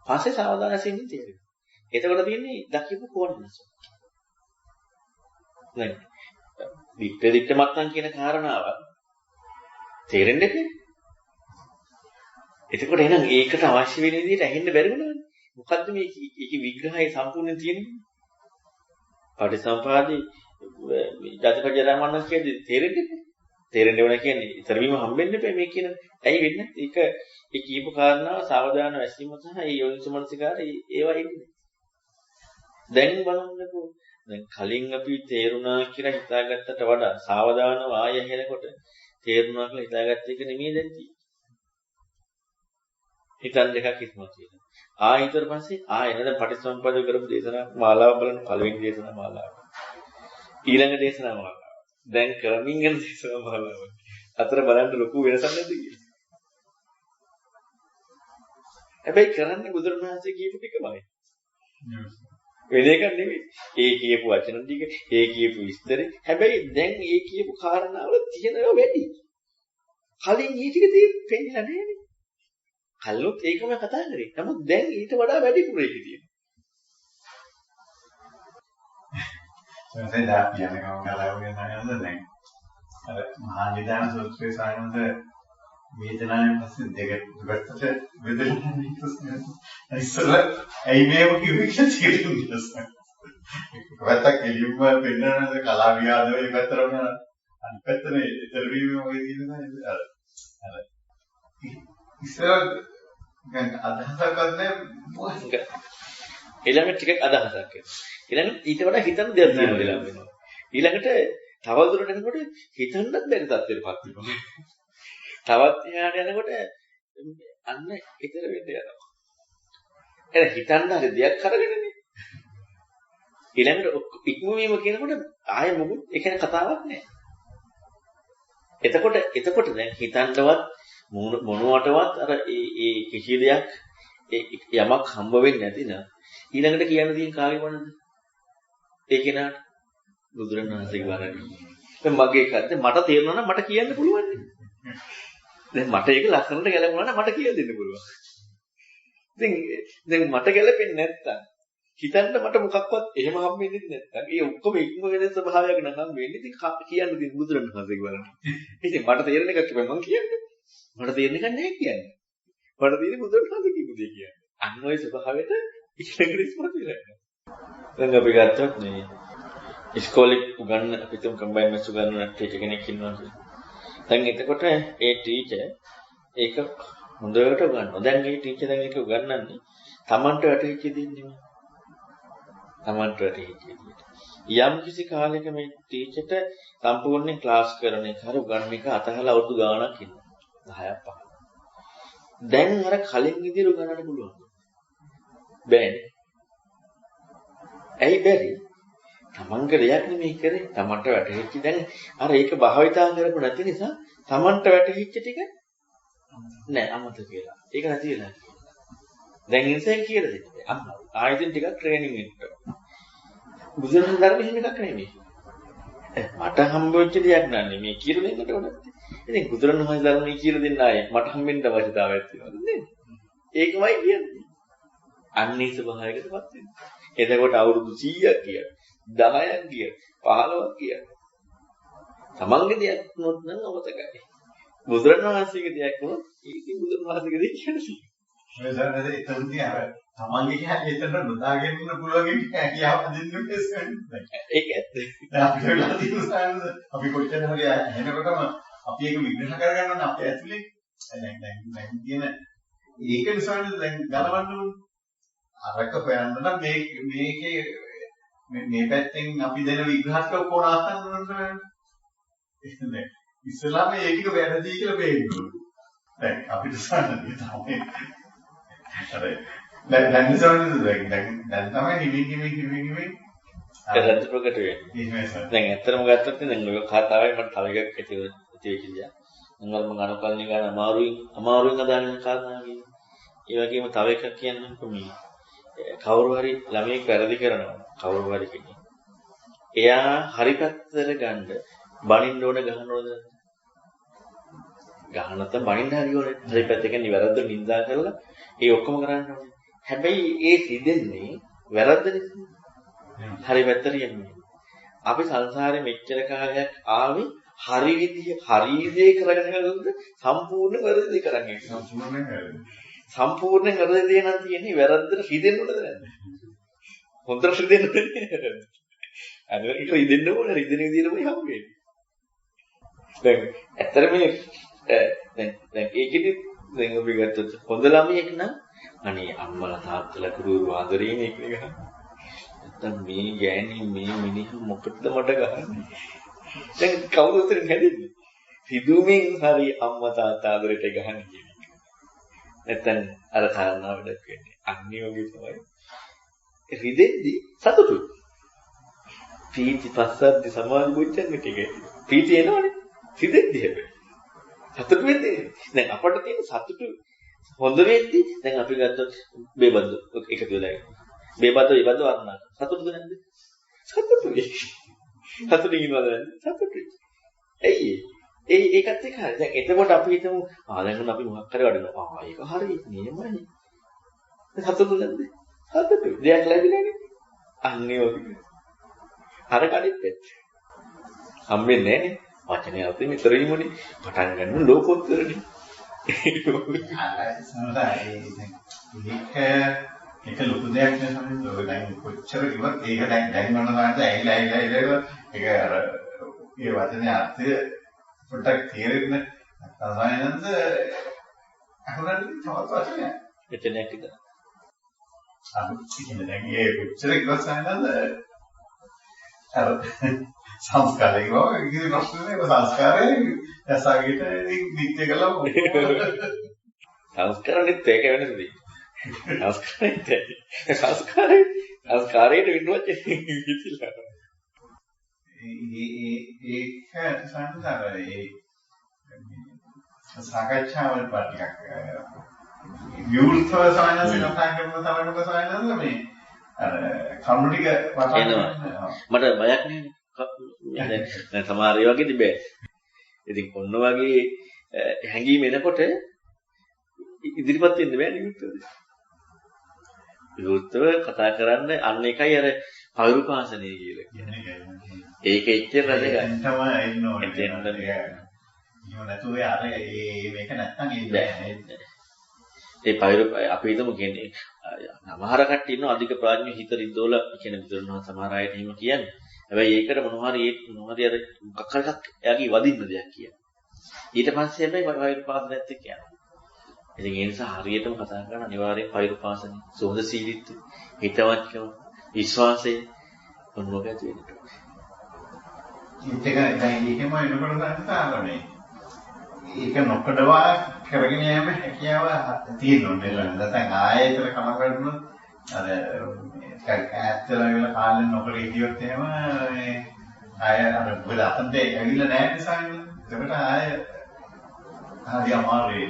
පස්සේ සාවධාන ඇසීමෙන් තේරෙනවා. එතකොට තියෙන්නේ දකිපු කෝණ වෙනස. දැන් විප්‍රදික්ත මත්තන් කියන කාරණාව තේරෙන්නේ නැහැ. එතකොට එහෙනම් ඒකට අවශ්‍ය වෙන විදිහට ඇහෙන්න බැරි වුණානේ. මොකද්ද මේකේ විග්‍රහය සම්පූර්ණයෙන් තියෙන්නේ? පටිසම්පාදේ ජාතික ජරා මරණ කියන්නේ තේරෙන්නේ නැහැ කියන්නේ ඉතරවීම හම්බෙන්න එපා මේ කියන. ඇයි වෙන්නේ? ඒක ඒ කියපු කාරණාව සාවධාන වැසීම සහ ඒ යෝනිසමනසිකාරය ඒවා ඉන්නේ. දැන් බලන්නකෝ දැන් කලින් අපි තේරුණා කියලා හිතාගත්තට වඩා සාවධානව ආය හැරෙනකොට තේරුණා කියලා හිතාගත්ත එක නෙමෙයි දැන් තියෙන්නේ. හිතන් දෙකක් ඉස්මතු වෙනවා. ආයෙතර පස්සේ ආයෙ නේද පටිච්චසමුප්පාද කරපු දේශනා මාලාව බලන පළවෙනි දේශනා මාලාව. ඊළඟ දේශනා මාලාව. දැන් කරමින් යන දේශනා මාලාව. අතර බලන්න ලොකු වෙනසක් නැද්ද කියලා. හැබැයි කරන්නේ බුදුරණවහන්සේ කියපු ටිකමයි. වෙන එකක් නෙමෙයි. ඒ කියපු වචන ටික, ඒ කියපු විස්තරේ. හැබැයි දැන් ඒ කියපු කාරණාවල තියෙනවා වැඩි. කලින් ඊ ටික තේරෙන්නේ නැහැ. කල්ලොත් ඒකම කතා කරේ. නමුත් දැන් ඊට වඩා වැඩිපුර ඒක තියෙනවා. සමහරවිට අපි යන ගමන් කලාවෙන් නැගන්න දැන්. අර මහා නිදාන සූත්‍රයේ සායනද වේදනාවෙන් පස්සේ දෙක දෙකට බෙදලා ඉස්සර ඇයි මේක කිව්වේ කියලා තේරුණා. කොහොමද කෙලින්ම පෙන්නනද කලා විවාදයේ පැතරම අනිත් පැත්තේ ඉතරවීම වගේ තියෙනවා අර ඉස්සර දැන් අදහසක් නැහැ මොකක්ද ඊළඟට ටිකක් අදහසක් එනවා. ඊළඟට ඊට වඩා හිතන දෙයක් තියෙනවා වෙලා වෙනවා. ඊළඟට තවදුරට යනකොට හිතන්නත් බැරි තත්ත්වෙටපත් වෙනවා. තවත් එහාට යනකොට අන්න ඊතර වෙන්න යනවා. එර හිතන්න හරි දෙයක් අරගෙනනේ. ඊළඟට ඉක්මවීම කියනකොට ආයෙ මොකුත් ඒ කියන්නේ කතාවක් නැහැ. එතකොට දැන් හිතන්නවත් මොනවටවත් අර ඒ කිසි දෙයක් යමක් හම්බ වෙන්නේ නැති නා ඊළඟට කියන්න තියෙන කාගේ වුණාද? ඒ කෙනාට බුදුරණවහන්සේගේ වරණි. දැන් මගේ එකක්ද මට තේරෙනවා නම් මට කියන්න පුළුවන් නේ. දැන් මට ඒක ලස්සනට ගැලපුණා නම් මට කියලා දෙන්න පුළුවන්. දැන් මට ගැලපෙන්නේ නැත්තම් හිතන්න මට මොකක්වත් එහෙම හම්බෙන්නේ නැත්තම් ඒ ඔක්කොම ඉක්ම වෙන ස්වභාවයක් නම් හම්බෙන්නේ ඉතින් කියන්න තියෙන බුදුරණවහන්සේගේ වරණි. ඉතින් මට තේරෙන එකක් කිව්වම මම කියන්නේ. මට තේරෙන එකක් නැහැ කියන්නේ. මට තියෙන්නේ බුදුරණවහන්සේ කියපු දේ කියන්නේ. අන්න ওই ස්වභාවයට ඉස්සෙල්ලා ඉස්මතු වෙලා. දැන් අපි ගත්තොත් මේ ඉස්කෝලේ උගන්න අපි තුන් කම්බයින් මැස් උගන්නන ටීචර් කෙනෙක් ඉන්නවා. දැන් එතකොට ඒ ටීචර් ඒක හොඳට උගන්වනවා. දැන් මේ ටීචර් දැන් ඒක උගන්වන්නේ Tamanට වැටහිච්ච දේ නෙමෙයි. Tamanට වැටහිච්ච දේ. යම් කිසි කාලයක මේ ටීචර්ට සම්පූර්ණයෙන් ක්ලාස් කරන එක හරි උගන්වන එක අතහලා අවුරුදු ගාණක් ඉන්නවා. 10ක් 15ක්. දැන් අර කලින් විදිහට උගන්වන්න පුළුවන්. බෑනේ. ඇයි බැරි? තමන්ගේ දෙයක් නෙමෙයි කරේ. තමන්ට වැටහිච්ච දැන් අර ඒක භාවිතා කරපු නැති නිසා තමන්ට වැටහිච්ච ටික නෑ අමතක කියලා. ඒක නැති වෙලා. දැන් ඉන්සෙන් කියලා දෙන්නේ. ආයෙත් ටිකක් ට්‍රේනින් එන්න. බුදුරජාණන් ධර්මයේ හිම එකක් නෙමෙයි. මට හම්බෙච්ච දෙයක් නන්නේ මේ කියලා දෙන්නට ඕනේ. ඉතින් බුදුරජාණන් ධර්මයේ කියලා දෙන්න ආයේ මට හම්බෙන්න අවශ්‍යතාවයක් තියෙනවද නේද? ඒකමයි කියන්නේ. අන්නේ ස්වභාවයකටපත් වෙනවා. එතකොට අවුරුදු 100ක් කියන 10ක් කියන 15ක් කියන තමන්ගේ දෙයක් වුණොත් නම් අවතකයි. බුදුරණවහන්සේගේ දෙයක් වුණොත් ඒකේ බුදුරණවහන්සේගේ දෙයක් කියන්නේ. මේ සරණදී එතනදී අර තමන්ගේ කියන්නේ එතන නොදාගෙන ඉන්න පුළුවන් කියාව දෙන්න බැහැ. ඒක ඇත්ත. දැන් අපි වෙලා තියෙන සායනද අපි කොච්චර හරි එනකොටම අපි ඒක විග්‍රහ කරගන්න ඕනේ අපේ ඇතුලේ. දැන් කියන ඒක නිසා දැන් ගලවන්න ඕනේ. අරක හොයන්න නම් මේකේ මේ පැත්තෙන් අපි දෙන විග්‍රහات ඔක්කොම ආසන්න ඕනේ. ඉස්සලාම ඒක ටික වැරදි කියලා පේනවා. දැන් අපිට සානදී තමයි. හරි. දැන් තමයි හිමින් ඒක ප්‍රකට වෙන්නේ. දැන් ඇත්තටම ගත්තොත් දැන් ඔය කතාවේ මට තව එකක් ඇති වෙච්ච දෙයක්. මම අනුකල්පනය ගන්න අමාරුවෙන් අදාළ කාරණා කියන්නේ. ඒ වගේම තව එකක් කියන්නම්කො මේ කවුරු හරි ළමයෙක් වැරදි කරනවා කවුරු හරි කෙනෙක්. එයා හරි පැත්තට ගන්න බනින්න ඕන ගහන්න ඕනද? ගහන්න නැත්නම් බනින්න හරි ඕනේ. හරි පැත්ත කියන්නේ වැරද්ද නිඳා කරලා ඒ ඔක්කොම කරන්න ඕනේ. හැබැයි ඒ සිදෙන්නේ වැරද්ද නිසා. හරි පැත්තට යන්නේ. අපි සංසාරේ මෙච්චර කාලයක් ආවේ හරි දේ කරගෙන යනකොට සම්පූර්ණ වැරදි දේ කරන් ඉන්නවා. සම්පූර්ණයෙන් වැරදි දේ නම් තියෙන්නේ වැරද්දට හිතෙන්න උනද නැද්ද? හොඳට හිතෙන්න අනිවාර්යයෙන් රිදෙන්න ඕනේ රිදෙන විදිහටමයි හම්බෙන්නේ. දැන් ඇත්තට මේ දැන් ඒකෙදි දැන් අපි ගත්තොත් හොඳ ළමයෙක් නම් අනේ අම්මලා තාත්තලා ගුරු ආදරේනේ කියලා ගහන. නැත්තම් මේ ගෑණි මේ මිනිහ මොකටද මට ගහන්නේ? දැන් කවුද උතරින් හැදෙන්නේ? සිදුමින් හරි අම්මා තාත්තා ආදරයට ගහන්නේ කියන එක. නැත්තම් අර කාරණා වැඩක් වෙන්නේ. අනිවාර්යයෙන් තමයි. රිදෙද්දි සතුටුයි. පීති පස්සද්දි සමාධි මුච්චන්නේ ටිකේ. පීති එනවනේ. රිදෙද්දි හැබැයි. සතුටු වෙන්නේ. දැන් අපිට තියෙන සතුටු හොඳ වෙද්දි දැන් අපි ගත්තොත් බේබද්දු එකතු වෙලා ඉන්නේ. බේබද්දු වන්නා. සතුටුද නැද්ද? සතුටුයි. සතුටින් ඉන්නවද නැද්ද? සතුටුයි. ඇයි ඒකත් එක හරි. දැන් එතකොට අපි හිතමු දැන් අපි මොකක් හරි වඩනවා. ඒක හරි නියමයි. සතුටුද නැද්ද? සතුටුයි. දෙයක් ලැබිලානේ. අන්නේ වගේ. අර කඩිත් පෙත්. හම්බෙන්නේ නැහැ නේ. වචනේ අතේ විතරින්මනේ පටන් ගන්න ලෝකෝත්තරනේ. ඒක ලොකු දෙයක් නේ සමහරවිට ඔය දැන් කොච්චර කිව්වත් ඒක දැන් මොන තරම්ද ඇයිලා ඒක අර ඒ වචනේ අර්ථය පොඩ්ඩක් තේරෙන්නේ නැත්නම් අහුරන්නේ තවත් වචනයක්. එතනක් විතර. අපි කියන්නේ දැන් ඒ කොච්චර කිව්වත් සමහරවිට අර සංස්කාරය වගේ කිසි ප්‍රශ්නයක් නෑ. සංස්කාරය ඇසගිට නිත්‍ය කළා මොකද? සංස්කාරෙත් ඒක වෙනසද? සංස්කාරයට වින්නොත් ඉතිලා. ඒක සංස්කාරය සාකච්ඡාවල් පාටියක් විවෘතව සායනස කතා කරන තරමක සායනස මේ අර කරුණු ටික වටහා මට බයක් නෑනේ. දැන් සමහර ඒ වගේ තිබේ. ඉතින් ඔන්න වගේ හැඟීම් එනකොට ඉදිරිපත් වෙන්න බෑ නිවිතද? විවෘතව කතා කරන්න අන්න එකයි අර පවිරුපාසනය කියලා කියන්නේ. ඒක එච්චර රැදගත්. තමයි එන්න ඕනේ. එහෙම නැතුව අර මේක නැත්තම් එන්නේ. ඒ පවිරු අපි හිතමු කියන්නේ සමහර කට්ටිය ඉන්නවා අධික ප්‍රඥා හිත රිද්දෝල කියන විතරනවා සමහර අයට එහෙම කියන්නේ. හැබැයි ඒකට මොනවාරි අර මොකක් හරි එකක් එයාගේ වදින්න දෙයක් කියන. ඊට පස්සේ හැබැයි පවිරුපාසනයත් එක්ක යනවා. ඉතින් ඒ නිසා හරියටම කතා කරන අනිවාර්යෙන් පවිරුපාසනය, සෝදශීලීත්වය, හිතවත්කම, විශ්වාසය මොනවාද ඇති වෙන්නේ. ඒක දැන් ඒකම එනකොට ගන්න තාමනේ. ඒක නොකඩවා කරගෙන යෑම හැකියාව තියෙනවා. නැත්නම් ආයෙතර කම කරනොත් අර ඈත්තලා වෙලා කාලෙන් නොකර ඉදියොත් එහෙම ආය අර මොකද අතන්ට ඇවිල්ලා නැහැ නිසා ඒකට ආය හරි අමාරුයි.